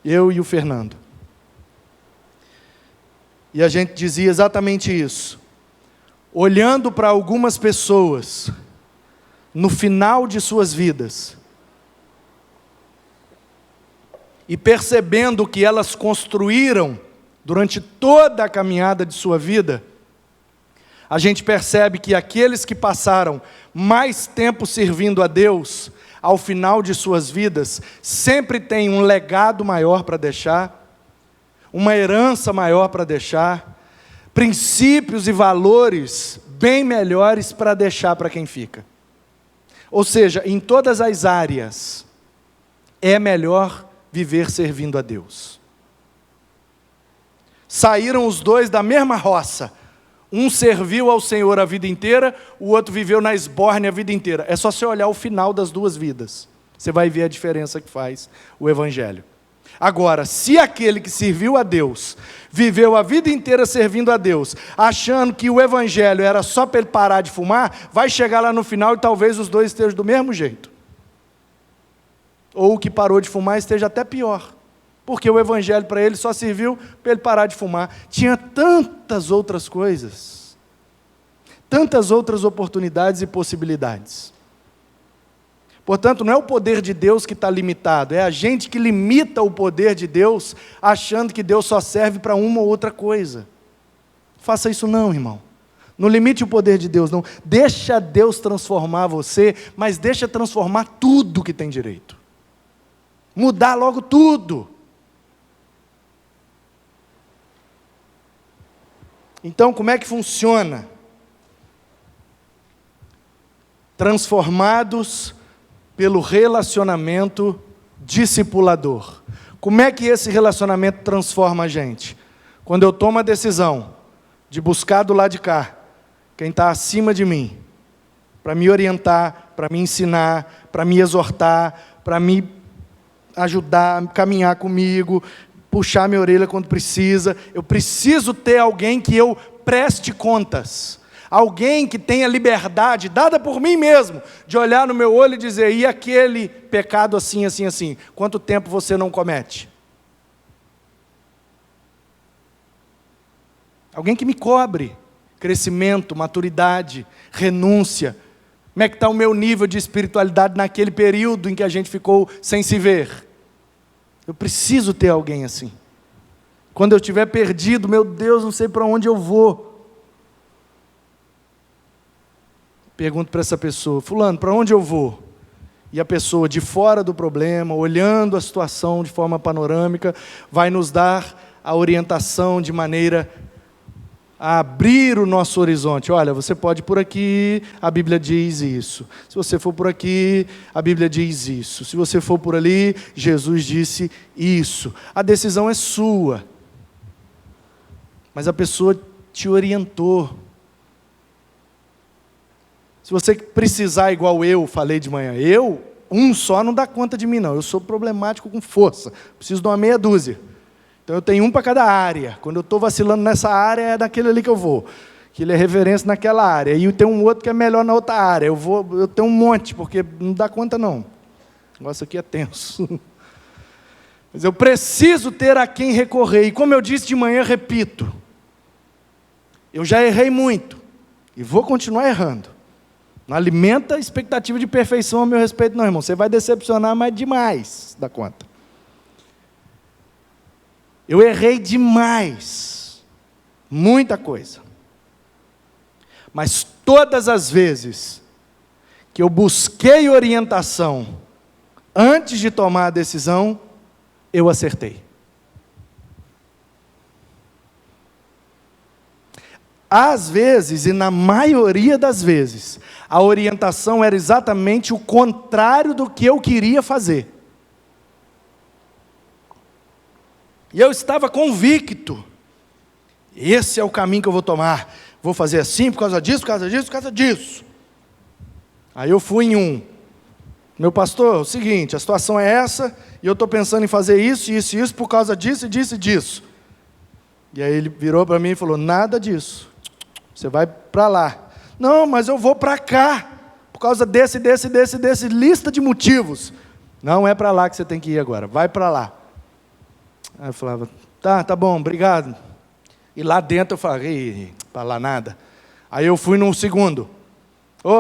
eu e o Fernando. E a gente dizia exatamente isso. Olhando para algumas pessoas, no final de suas vidas, e percebendo que elas construíram durante toda a caminhada de sua vida, a gente percebe que aqueles que passaram mais tempo servindo a Deus, ao final de suas vidas, sempre têm um legado maior para deixar, uma herança maior para deixar, princípios e valores bem melhores para deixar para quem fica. Ou seja, em todas as áreas, é melhor viver servindo a Deus. Saíram os dois da mesma roça. Um serviu ao Senhor a vida inteira, o outro viveu na esbórnia a vida inteira. É só você olhar o final das duas vidas. Você vai ver a diferença que faz o Evangelho. Agora, se aquele que serviu a Deus, viveu a vida inteira servindo a Deus, achando que o Evangelho era só para ele parar de fumar, vai chegar lá no final e talvez os dois estejam do mesmo jeito. Ou o que parou de fumar esteja até pior. Porque o Evangelho para ele só serviu para ele parar de fumar. Tinha tantas outras coisas, tantas outras oportunidades e possibilidades. Portanto, não é o poder de Deus que está limitado, é a gente que limita o poder de Deus, achando que Deus só serve para uma ou outra coisa. Faça isso não, irmão. Não limite o poder de Deus, não. Deixa Deus transformar você, mas deixa transformar tudo que tem direito. Mudar logo tudo. Então, como é que funciona? Transformados pelo relacionamento discipulador. Como é que esse relacionamento transforma a gente? Quando eu tomo a decisão de buscar do lado de cá quem está acima de mim, para me orientar, para me ensinar, para me exortar, para me ajudar, caminhar comigo, puxar minha orelha quando precisa. Eu preciso ter alguém que eu preste contas. Alguém que tenha liberdade, dada por mim mesmo, de olhar no meu olho e dizer, e aquele pecado assim, assim, assim, quanto tempo você não comete? Alguém que me cobre crescimento, maturidade, renúncia. Como é que está o meu nível de espiritualidade naquele período em que a gente ficou sem se ver? Eu preciso ter alguém assim. Quando eu estiver perdido, meu Deus, não sei para onde eu vou. Pergunto para essa pessoa, fulano, para onde eu vou? E a pessoa de fora do problema, olhando a situação de forma panorâmica, vai nos dar a orientação de maneira a abrir o nosso horizonte. Olha, você pode ir por aqui, a Bíblia diz isso. Se você for por aqui, a Bíblia diz isso. Se você for por ali, Jesus disse isso. A decisão é sua. Mas a pessoa te orientou. Se você precisar igual eu falei de manhã, um só não dá conta de mim não. Eu sou problemático com força. Preciso de uma meia dúzia. Então eu tenho um para cada área. Quando eu estou vacilando nessa área, é daquele ali que eu vou. Que ele é referência naquela área. E tem um outro que é melhor na outra área. Eu tenho um monte, porque não dá conta não. O negócio aqui é tenso. Mas eu preciso ter a quem recorrer. E como eu disse de manhã, repito. Eu já errei muito. E vou continuar errando. Não alimenta a expectativa de perfeição a meu respeito não, irmão. Você vai decepcionar mais demais da conta. Eu errei demais, muita coisa. Mas todas as vezes que eu busquei orientação antes de tomar a decisão, eu acertei. Às vezes, e na maioria das vezes, a orientação era exatamente o contrário do que eu queria fazer. E eu estava convicto, esse é o caminho que eu vou tomar, vou fazer assim por causa disso, por causa disso, por causa disso. Aí eu fui em um, meu pastor, é o seguinte, a situação é essa, e eu estou pensando em fazer isso, isso e isso, por causa disso, disso e disso. E aí ele virou para mim e falou, nada disso, você vai para lá. Não, mas eu vou para cá, por causa desse, lista de motivos. Não é para lá que você tem que ir agora, vai para lá. Aí eu falava, tá bom, obrigado. E lá dentro eu falei, para lá nada. Aí eu fui no segundo.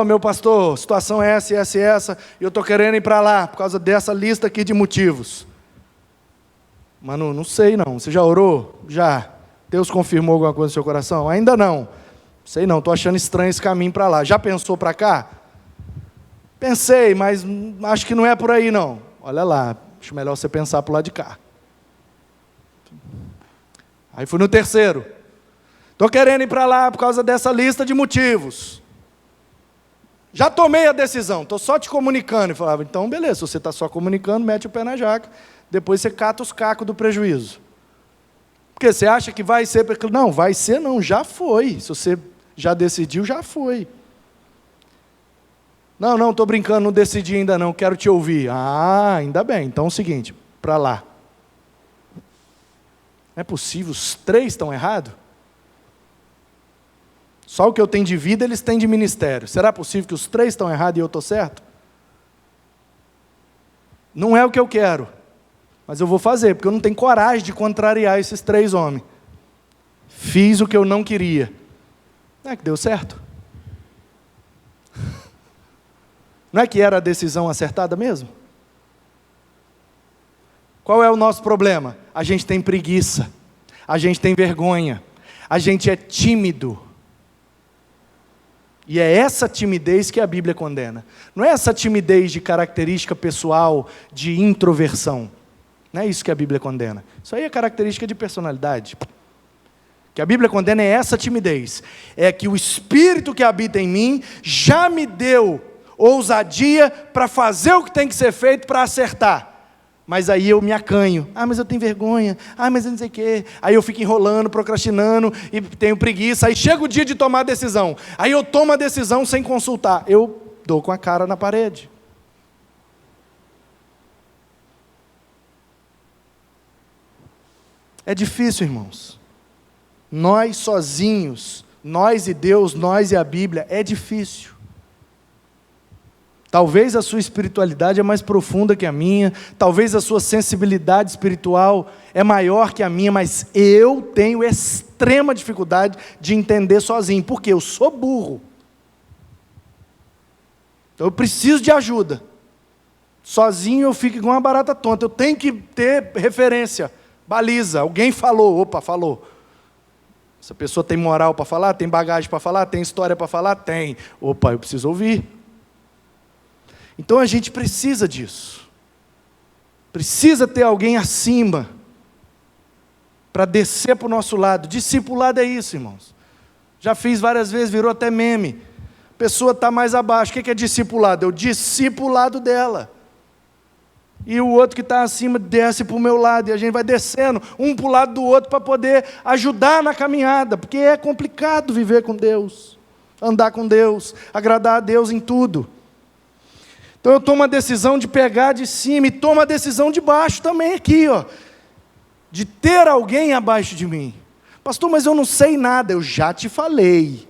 Meu pastor, situação é essa, essa e essa, e eu estou querendo ir para lá, por causa dessa lista aqui de motivos. Mano, não sei não, você já orou? Já. Deus confirmou alguma coisa no seu coração? Ainda não. Sei não, estou achando estranho esse caminho para lá. Já pensou para cá? Pensei, mas acho que não é por aí não. Olha lá, acho melhor você pensar para o lado de cá. Aí fui no terceiro. Estou querendo ir para lá por causa dessa lista de motivos. Já tomei a decisão, estou só te comunicando. E falava, então beleza, se você está só comunicando, mete o pé na jaca. Depois você cata os cacos do prejuízo. Porque você acha que vai ser... Não, vai ser não, já foi. Se você já decidiu, já foi. Não, estou brincando, não decidi ainda não, quero te ouvir. Ainda bem, então é o seguinte, para lá. Não é possível, os 3 estão errados? Só o que eu tenho de vida, eles têm de ministério. Será possível que os 3 estão errados e eu estou certo? Não é o que eu quero, mas eu vou fazer, porque eu não tenho coragem de contrariar esses 3 homens. Fiz o que eu não queria. Não é que deu certo? Não é que era a decisão acertada mesmo? Qual é o nosso problema? A gente tem preguiça, a gente tem vergonha, a gente é tímido. E é essa timidez que a Bíblia condena. Não é essa timidez de característica pessoal, de introversão. Não é isso que a Bíblia condena. Isso aí é característica de personalidade. O que a Bíblia condena é essa timidez. É que o Espírito que habita em mim já me deu ousadia para fazer o que tem que ser feito para acertar. Mas aí eu me acanho. Mas eu tenho vergonha. Mas eu não sei o quê. Aí eu fico enrolando, procrastinando e tenho preguiça. Aí chega o dia de tomar a decisão. Aí eu tomo a decisão sem consultar. Eu dou com a cara na parede. É difícil, irmãos. Nós sozinhos, nós e Deus, nós e a Bíblia, é difícil. Talvez a sua espiritualidade é mais profunda que a minha, talvez a sua sensibilidade espiritual é maior que a minha, mas eu tenho extrema dificuldade de entender sozinho, porque eu sou burro. Então eu preciso de ajuda. Sozinho eu fico igual uma barata tonta, eu tenho que ter referência, baliza, alguém falou, falou. Essa pessoa tem moral para falar, tem bagagem para falar, tem história para falar? Tem. Eu preciso ouvir. Então a gente precisa disso. Precisa ter alguém acima para descer para o nosso lado. Discipulado é isso, irmãos. Já fiz várias vezes, virou até meme. A pessoa está mais abaixo. O que é discipulado? É o discipulado dela. E o outro que está acima desce para o meu lado. E a gente vai descendo um para o lado do outro para poder ajudar na caminhada. Porque é complicado viver com Deus, andar com Deus, agradar a Deus em tudo. Então eu tomo a decisão de pegar de cima e tomo a decisão de baixo também aqui, de ter alguém abaixo de mim. Pastor, mas eu não sei nada. Eu já te falei.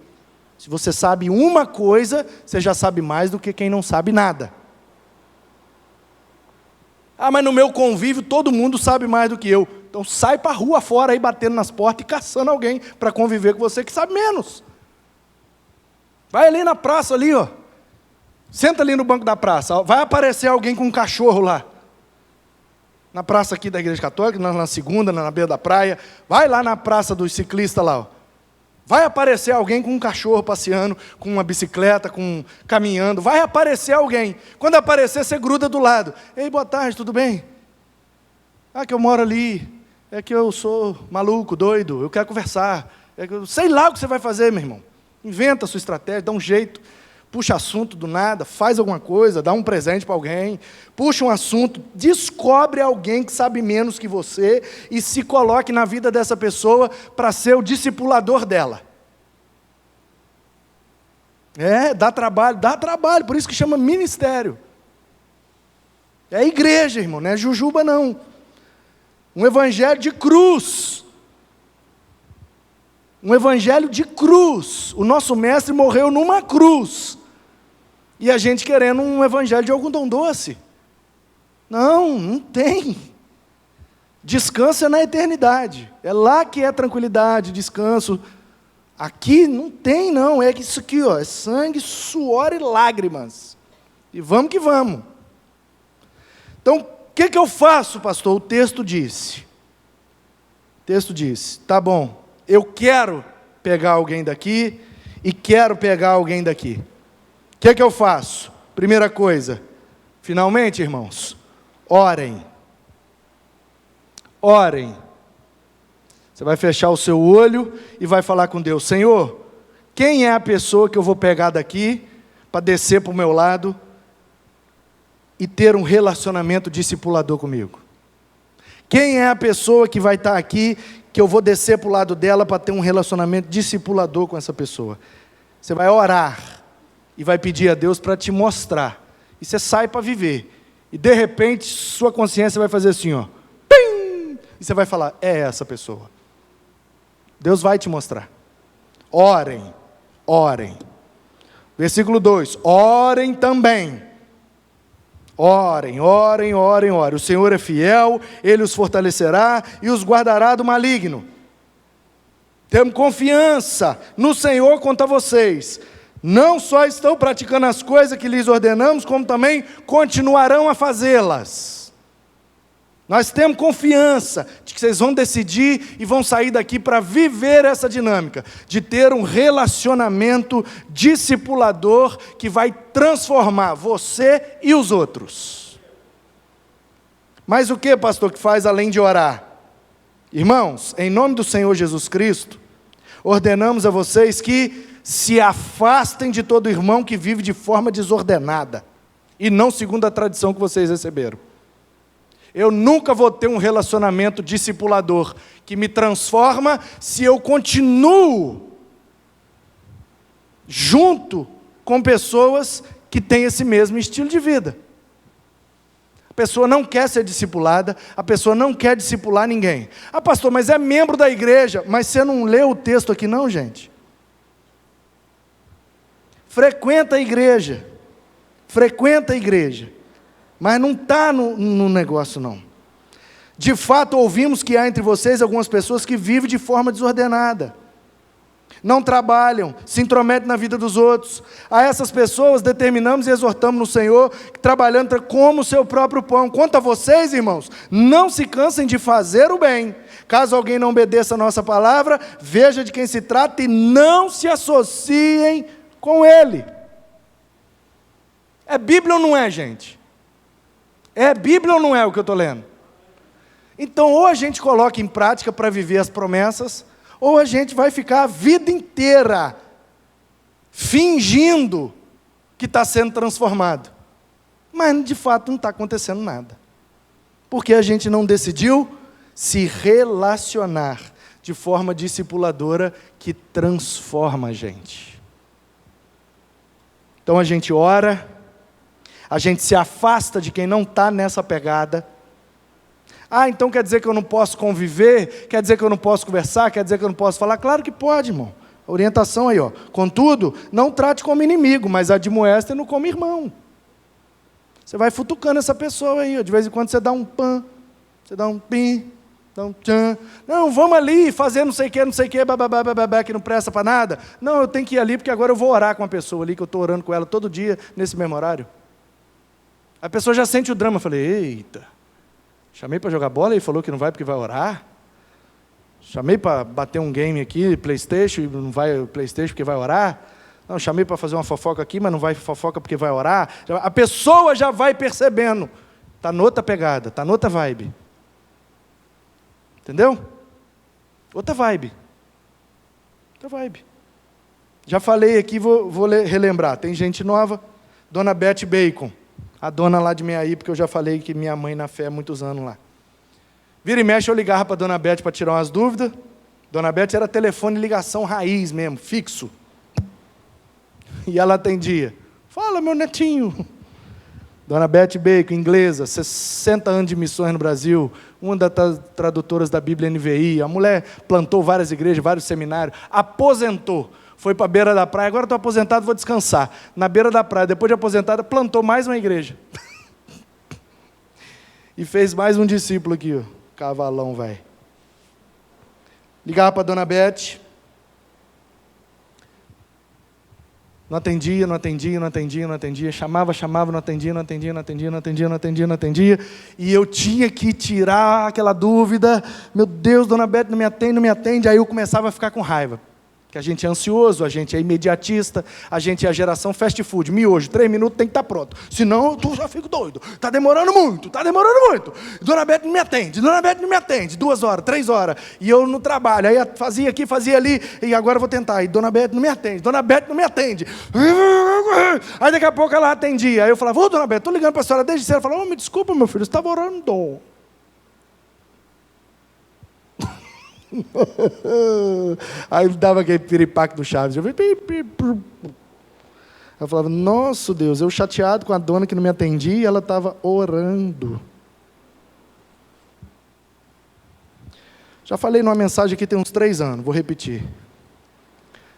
Se você sabe uma coisa, você já sabe mais do que quem não sabe nada. Mas no meu convívio todo mundo sabe mais do que eu. Então sai para a rua fora aí batendo nas portas e caçando alguém para conviver com você que sabe menos. Vai ali na praça ali, Senta ali no banco da praça, vai aparecer alguém com um cachorro lá. Na praça aqui da Igreja Católica, na segunda, na beira da praia. Vai lá na praça dos ciclistas lá. Vai aparecer alguém com um cachorro passeando, com uma bicicleta, caminhando. Vai aparecer alguém. Quando aparecer, você gruda do lado. Ei, boa tarde, tudo bem? Que eu moro ali. É que eu sou maluco, doido, eu quero conversar. Sei lá o que você vai fazer, meu irmão. Inventa a sua estratégia, dá um jeito. Puxa assunto do nada, faz alguma coisa, dá um presente para alguém, puxa um assunto, descobre alguém que sabe menos que você e se coloque na vida dessa pessoa para ser o discipulador dela. Dá trabalho, por isso que chama ministério. É igreja, irmão, não é jujuba não. Um evangelho de cruz. Um evangelho de cruz. O nosso mestre morreu numa cruz. E a gente querendo um evangelho de algodão doce. Não, não tem. Descanso é na eternidade. É lá que é tranquilidade, descanso. Aqui não tem, não. É isso aqui, ó, é sangue, suor e lágrimas. E vamos que vamos. Então, o que eu faço, pastor? O texto disse. Tá bom, eu quero pegar alguém daqui e quero pegar alguém daqui. O que eu faço? Primeira coisa, finalmente, irmãos, orem. Orem. Você vai fechar o seu olho e vai falar com Deus: Senhor, quem é a pessoa que eu vou pegar daqui para descer para o meu lado e ter um relacionamento discipulador comigo? Quem é a pessoa que vai estar aqui, que eu vou descer para o lado dela para ter um relacionamento discipulador com essa pessoa? Você vai orar e vai pedir a Deus para te mostrar. E você sai para viver. E de repente, sua consciência vai fazer assim, ó. Pim! E você vai falar: é essa pessoa. Deus vai te mostrar. Orem, orem. Versículo 2: orem também. Orem, orem, orem, orem. O Senhor é fiel, Ele os fortalecerá e os guardará do maligno. Temos confiança no Senhor quanto a vocês. Não só estão praticando as coisas que lhes ordenamos, como também continuarão a fazê-las. Nós temos confiança de que vocês vão decidir e vão sair daqui para viver essa dinâmica, de ter um relacionamento discipulador que vai transformar você e os outros. Mas o que, pastor, que faz além de orar? Irmãos, em nome do Senhor Jesus Cristo, ordenamos a vocês que se afastem de todo irmão que vive de forma desordenada, e não segundo a tradição que vocês receberam. Eu nunca vou ter um relacionamento discipulador que me transforma se eu continuo junto com pessoas que têm esse mesmo estilo de vida. A pessoa não quer ser discipulada, a pessoa não quer discipular ninguém. Ah, pastor, mas é membro da igreja. Mas você não leu o texto aqui não, gente? Frequenta a igreja, mas não está no negócio não. De fato, ouvimos que há entre vocês algumas pessoas que vivem de forma desordenada, não trabalham, se intrometem na vida dos outros. A essas pessoas determinamos e exortamos no Senhor, que trabalhando como o seu próprio pão. Quanto a vocês, irmãos, não se cansem de fazer o bem. Caso alguém não obedeça a nossa palavra, veja de quem se trata e não se associem com ele. É Bíblia ou não é, gente? É Bíblia ou não é o que eu estou lendo? Então, ou a gente coloca em prática para viver as promessas, ou a gente vai ficar a vida inteira fingindo que está sendo transformado. Mas, de fato, não está acontecendo nada. Porque a gente não decidiu se relacionar de forma discipuladora que transforma a gente. Então, a gente ora, a gente se afasta de quem não está nessa pegada. Ah, então quer dizer que eu não posso conviver? Quer dizer que eu não posso conversar? Quer dizer que eu não posso falar? Claro que pode, irmão. A orientação aí, ó. Contudo, não trate como inimigo, mas admoeste-no como irmão. Você vai futucando essa pessoa aí, ó. De vez em quando você dá um pã, você dá um pim, dá um tchan. Não, vamos ali fazer não sei o que, babá, que não presta para nada. Não, eu tenho que ir ali porque agora eu vou orar com a pessoa ali, que eu estou orando com ela todo dia, nesse mesmo horário. A pessoa já sente o drama. Eu falei: eita, chamei para jogar bola e ele falou que não vai porque vai orar. Chamei para bater um game aqui, Playstation, e não vai Playstation porque vai orar. Não, chamei para fazer uma fofoca aqui, mas não vai fofoca porque vai orar. A pessoa já vai percebendo. Está noutra pegada, está noutra vibe. Entendeu? Outra vibe. Já falei aqui, vou relembrar. Tem gente nova. Dona Beth Bacon. A dona lá de Meaí, porque eu já falei que minha mãe na fé há muitos anos lá. Vira e mexe, eu ligava para a Dona Beth para tirar umas dúvidas. Dona Beth era telefone ligação raiz mesmo, fixo. E ela atendia. Fala, meu netinho. Dona Beth Bacon, inglesa, 60 anos de missões no Brasil, uma das tradutoras da Bíblia NVI. A mulher plantou várias igrejas, vários seminários, aposentou. Foi para a beira da praia, agora estou aposentado, vou descansar. Na beira da praia, depois de aposentada, plantou mais uma igreja. E fez mais um discípulo aqui, ó. Cavalão, velho. Ligava para a dona Beth. Não atendia, não atendia, não atendia, não atendia. Chamava, não atendia, não atendia, não atendia, não atendia, não atendia, não atendia. E eu tinha que tirar aquela dúvida. Meu Deus, dona Beth não me atende, não me atende. Aí eu começava a ficar com raiva. Que a gente é ansioso, a gente é imediatista, a gente é a geração fast food. Miojo, 3 minutos tem que estar pronto. Senão eu já fico doido. Está demorando muito, está demorando muito. Dona Beth não me atende, dona Beth não me atende. 2 horas, 3 horas. E eu no trabalho. Aí fazia aqui, fazia ali. E agora eu vou tentar. E dona Beth não me atende, dona Beth não me atende. Aí daqui a pouco ela atendia. Aí eu falava, ô dona Beth, estou ligando para a senhora desde cedo. Ela falava, me desculpa meu filho, você estava orando. Aí dava aquele piripaque do Chaves. Eu falava, nossa Deus, eu chateado com a dona que não me atendia e ela estava orando. Já falei numa mensagem aqui tem uns 3 anos, vou repetir.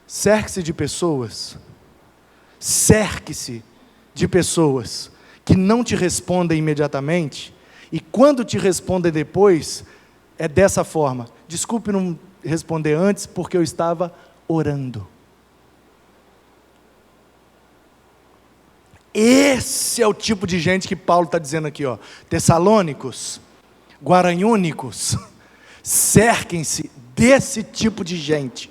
Cerque-se de pessoas que não te respondem imediatamente, e quando te respondem depois, é dessa forma. Desculpe não responder antes, porque eu estava orando. Esse é o tipo de gente que Paulo está dizendo aqui, ó. Tessalônicos, guaranhúnicos, cerquem-se desse tipo de gente.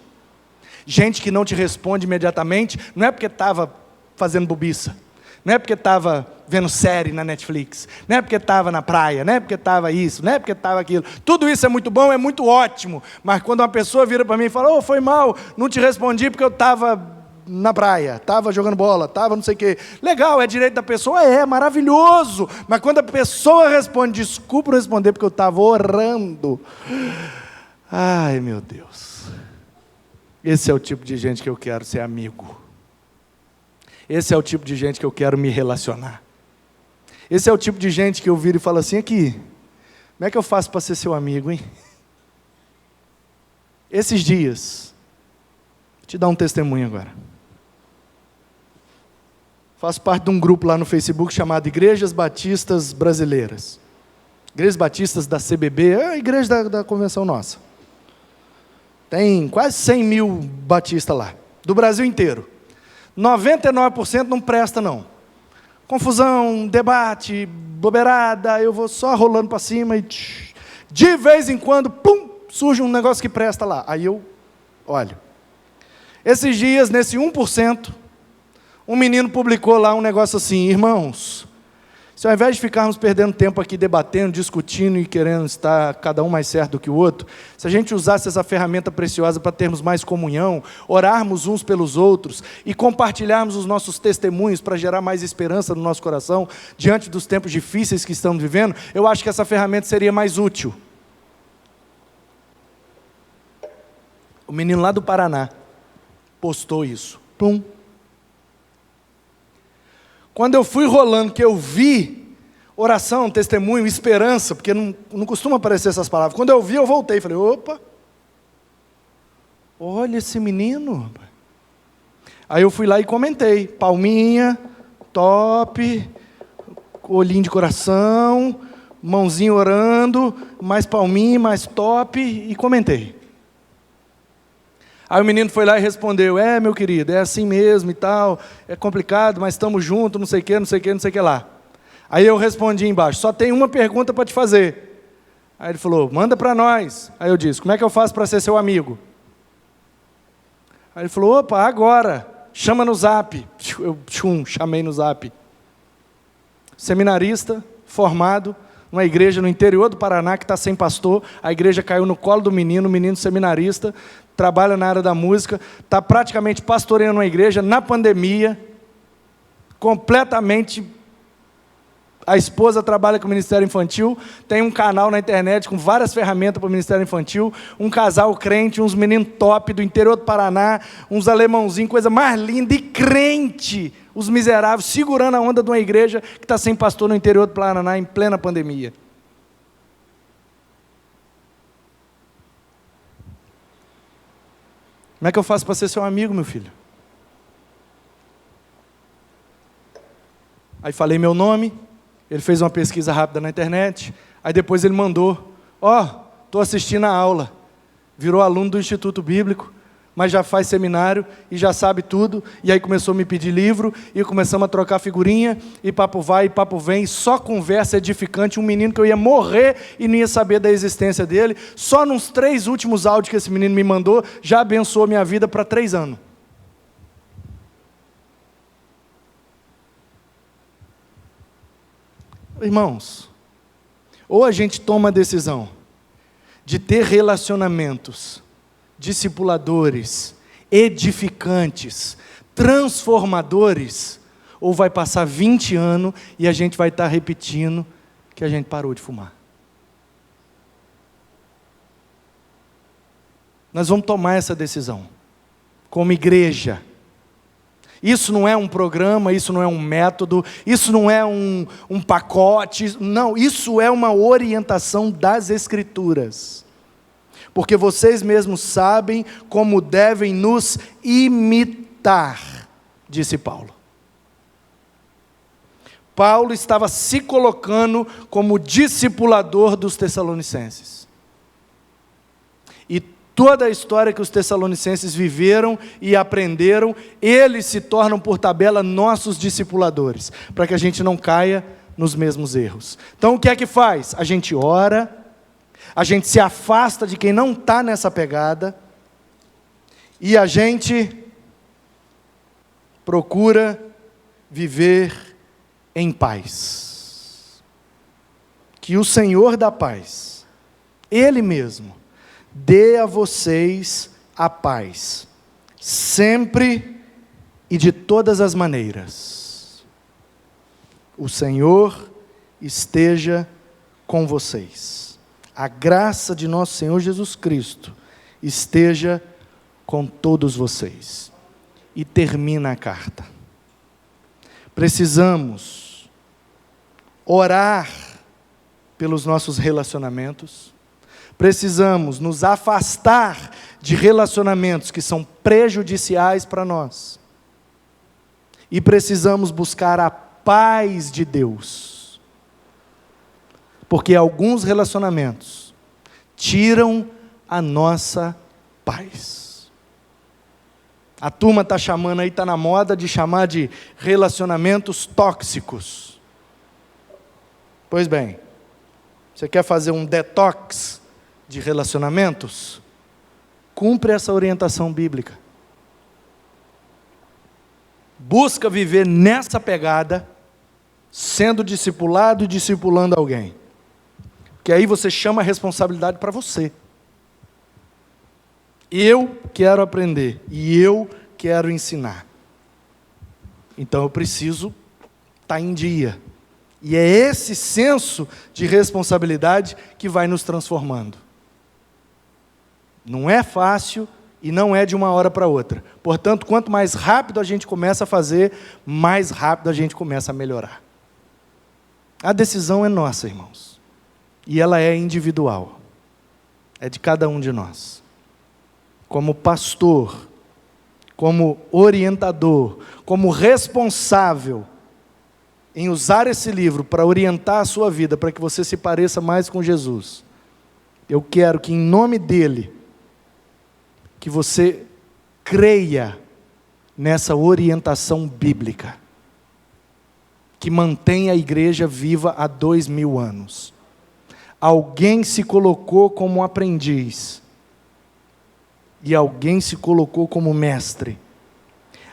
Gente que não te responde imediatamente, não é porque estava fazendo bobiça, não é porque estava vendo série na Netflix, não é porque estava na praia, não é porque estava isso, não é porque estava aquilo. Tudo isso é muito bom, é muito ótimo, mas quando uma pessoa vira para mim e fala, oh, foi mal, não te respondi porque eu estava na praia, estava jogando bola, estava não sei o quê. Legal, é direito da pessoa, é maravilhoso, mas quando a pessoa responde, desculpa não responder porque eu estava orando. Ai, meu Deus. Esse é o tipo de gente que eu quero ser amigo. Esse é o tipo de gente que eu quero me relacionar. Esse é o tipo de gente que eu viro e falo assim, aqui, como é que eu faço para ser seu amigo, hein? Esses dias, vou te dar um testemunho agora. Faço parte de um grupo lá no Facebook chamado Igrejas Batistas Brasileiras. Igrejas Batistas da CBB, é a igreja da convenção nossa. Tem quase 100 mil batistas lá, do Brasil inteiro. 99% não presta não. Confusão, debate, bobeirada, eu vou só rolando para cima e de vez em quando, pum, surge um negócio que presta lá. Aí eu olho. Esses dias, nesse 1%, um menino publicou lá um negócio assim, irmãos, se ao invés de ficarmos perdendo tempo aqui debatendo, discutindo e querendo estar cada um mais certo do que o outro, se a gente usasse essa ferramenta preciosa para termos mais comunhão, orarmos uns pelos outros e compartilharmos os nossos testemunhos para gerar mais esperança no nosso coração diante dos tempos difíceis que estamos vivendo, eu acho que essa ferramenta seria mais útil. O menino lá do Paraná postou isso. Plum. Quando eu fui rolando, que eu vi oração, testemunho, esperança, porque não costuma aparecer essas palavras. Quando eu vi, eu voltei. Falei, opa, olha esse menino. Aí eu fui lá e comentei. Palminha, top, olhinho de coração, mãozinha orando, mais palminha, mais top, e comentei. Aí o menino foi lá e respondeu, meu querido, é assim mesmo e tal, é complicado, mas estamos juntos, não sei o que, não sei o que, não sei o que lá. Aí eu respondi embaixo, só tem uma pergunta para te fazer. Aí ele falou, manda para nós. Aí eu disse, como é que eu faço para ser seu amigo? Aí ele falou, opa, agora, chama no zap. Eu chamei no zap. Seminarista, formado, numa igreja no interior do Paraná que está sem pastor, a igreja caiu no colo do menino, menino seminarista, trabalha na área da música, está praticamente pastoreando uma igreja na pandemia, completamente. A esposa trabalha com o Ministério Infantil, tem um canal na internet com várias ferramentas para o Ministério Infantil, um casal crente, uns meninos top do interior do Paraná, uns alemãozinhos, coisa mais linda, e crente, os miseráveis, segurando a onda de uma igreja que está sem pastor no interior do Paraná, em plena pandemia. Como é que eu faço para ser seu amigo, meu filho? Aí falei meu nome, Ele fez uma pesquisa rápida na internet, aí depois ele mandou, estou assistindo a aula, virou aluno do Instituto Bíblico, mas já faz seminário e já sabe tudo, e aí começou a me pedir livro, e começamos a trocar figurinha, e papo vai, e papo vem, só conversa edificante, um menino que eu ia morrer e não ia saber da existência dele, só nos 3 últimos áudios que esse menino me mandou, já abençoou minha vida para 3 anos. Irmãos, ou a gente toma a decisão de ter relacionamentos discipuladores, edificantes, transformadores, ou vai passar 20 anos e a gente vai estar repetindo que a gente parou de fumar. Nós vamos tomar essa decisão, como igreja. Isso não é um programa, isso não é um método, isso não é um pacote, não, isso é uma orientação das Escrituras. Porque vocês mesmos sabem como devem nos imitar, disse Paulo. Paulo estava se colocando como discipulador dos Tessalonicenses. E toda a história que os Tessalonicenses viveram e aprenderam, eles se tornam por tabela nossos discipuladores, para que a gente não caia nos mesmos erros. Então o que é que faz? A gente ora, a gente se afasta de quem não está nessa pegada, e a gente procura viver em paz. Que o Senhor da paz, Ele mesmo, dê a vocês a paz, sempre e de todas as maneiras. O Senhor esteja com vocês. A graça de nosso Senhor Jesus Cristo esteja com todos vocês. E termina a carta. Precisamos orar pelos nossos relacionamentos. Precisamos nos afastar de relacionamentos que são prejudiciais para nós. E precisamos buscar a paz de Deus. Porque alguns relacionamentos tiram a nossa paz. A turma está chamando aí, está na moda de chamar de relacionamentos tóxicos. Pois bem, você quer fazer um detox de relacionamentos? Cumpre essa orientação bíblica. Busca viver nessa pegada, sendo discipulado e discipulando alguém. Que aí você chama a responsabilidade para você. Eu quero aprender e eu quero ensinar. Então eu preciso estar em dia. E é esse senso de responsabilidade que vai nos transformando. Não é fácil e não é de uma hora para outra. Portanto, quanto mais rápido a gente começa a fazer, mais rápido a gente começa a melhorar. A decisão é nossa, irmãos. E ela é individual. É de cada um de nós. Como pastor, como orientador, como responsável em usar esse livro para orientar a sua vida, para que você se pareça mais com Jesus. Eu quero que em nome dele, que você creia nessa orientação bíblica, que mantém a igreja viva há 2000 anos. Alguém se colocou como aprendiz, e alguém se colocou como mestre.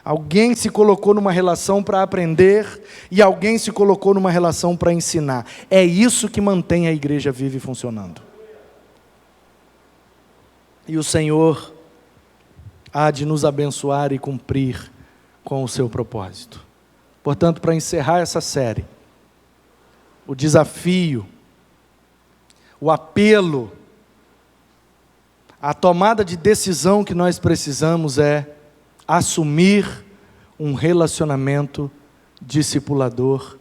Alguém se colocou numa relação para aprender, e alguém se colocou numa relação para ensinar. É isso que mantém a igreja viva e funcionando. E o Senhor há de nos abençoar e cumprir com o seu propósito. Portanto, para encerrar essa série, o desafio, o apelo, a tomada de decisão que nós precisamos é assumir um relacionamento discipulador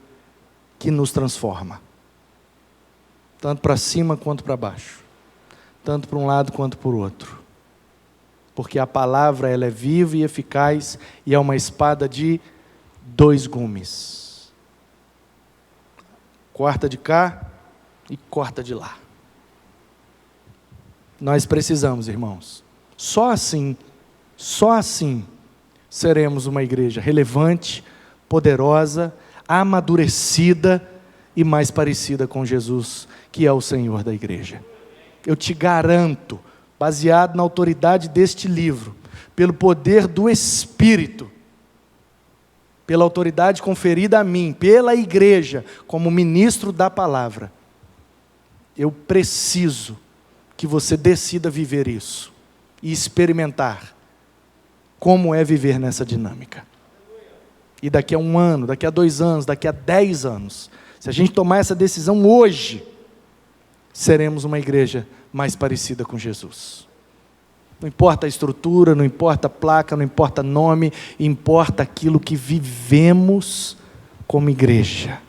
que nos transforma. Tanto para cima quanto para baixo. Tanto para um lado quanto para o outro. Porque a palavra ela é viva e eficaz e é uma espada de 2 gumes. Corta de cá e corta de lá. Nós precisamos, irmãos. Só assim seremos uma igreja relevante, poderosa, amadurecida e mais parecida com Jesus, que é o Senhor da igreja. Eu te garanto, baseado na autoridade deste livro, pelo poder do Espírito, pela autoridade conferida a mim, pela igreja, como ministro da palavra, eu preciso que você decida viver isso e experimentar como é viver nessa dinâmica. E daqui a 1 ano, daqui a 2 anos, daqui a 10 anos, se a gente tomar essa decisão hoje, seremos uma igreja mais parecida com Jesus. Não importa a estrutura, não importa a placa, não importa nome, importa aquilo que vivemos como igreja.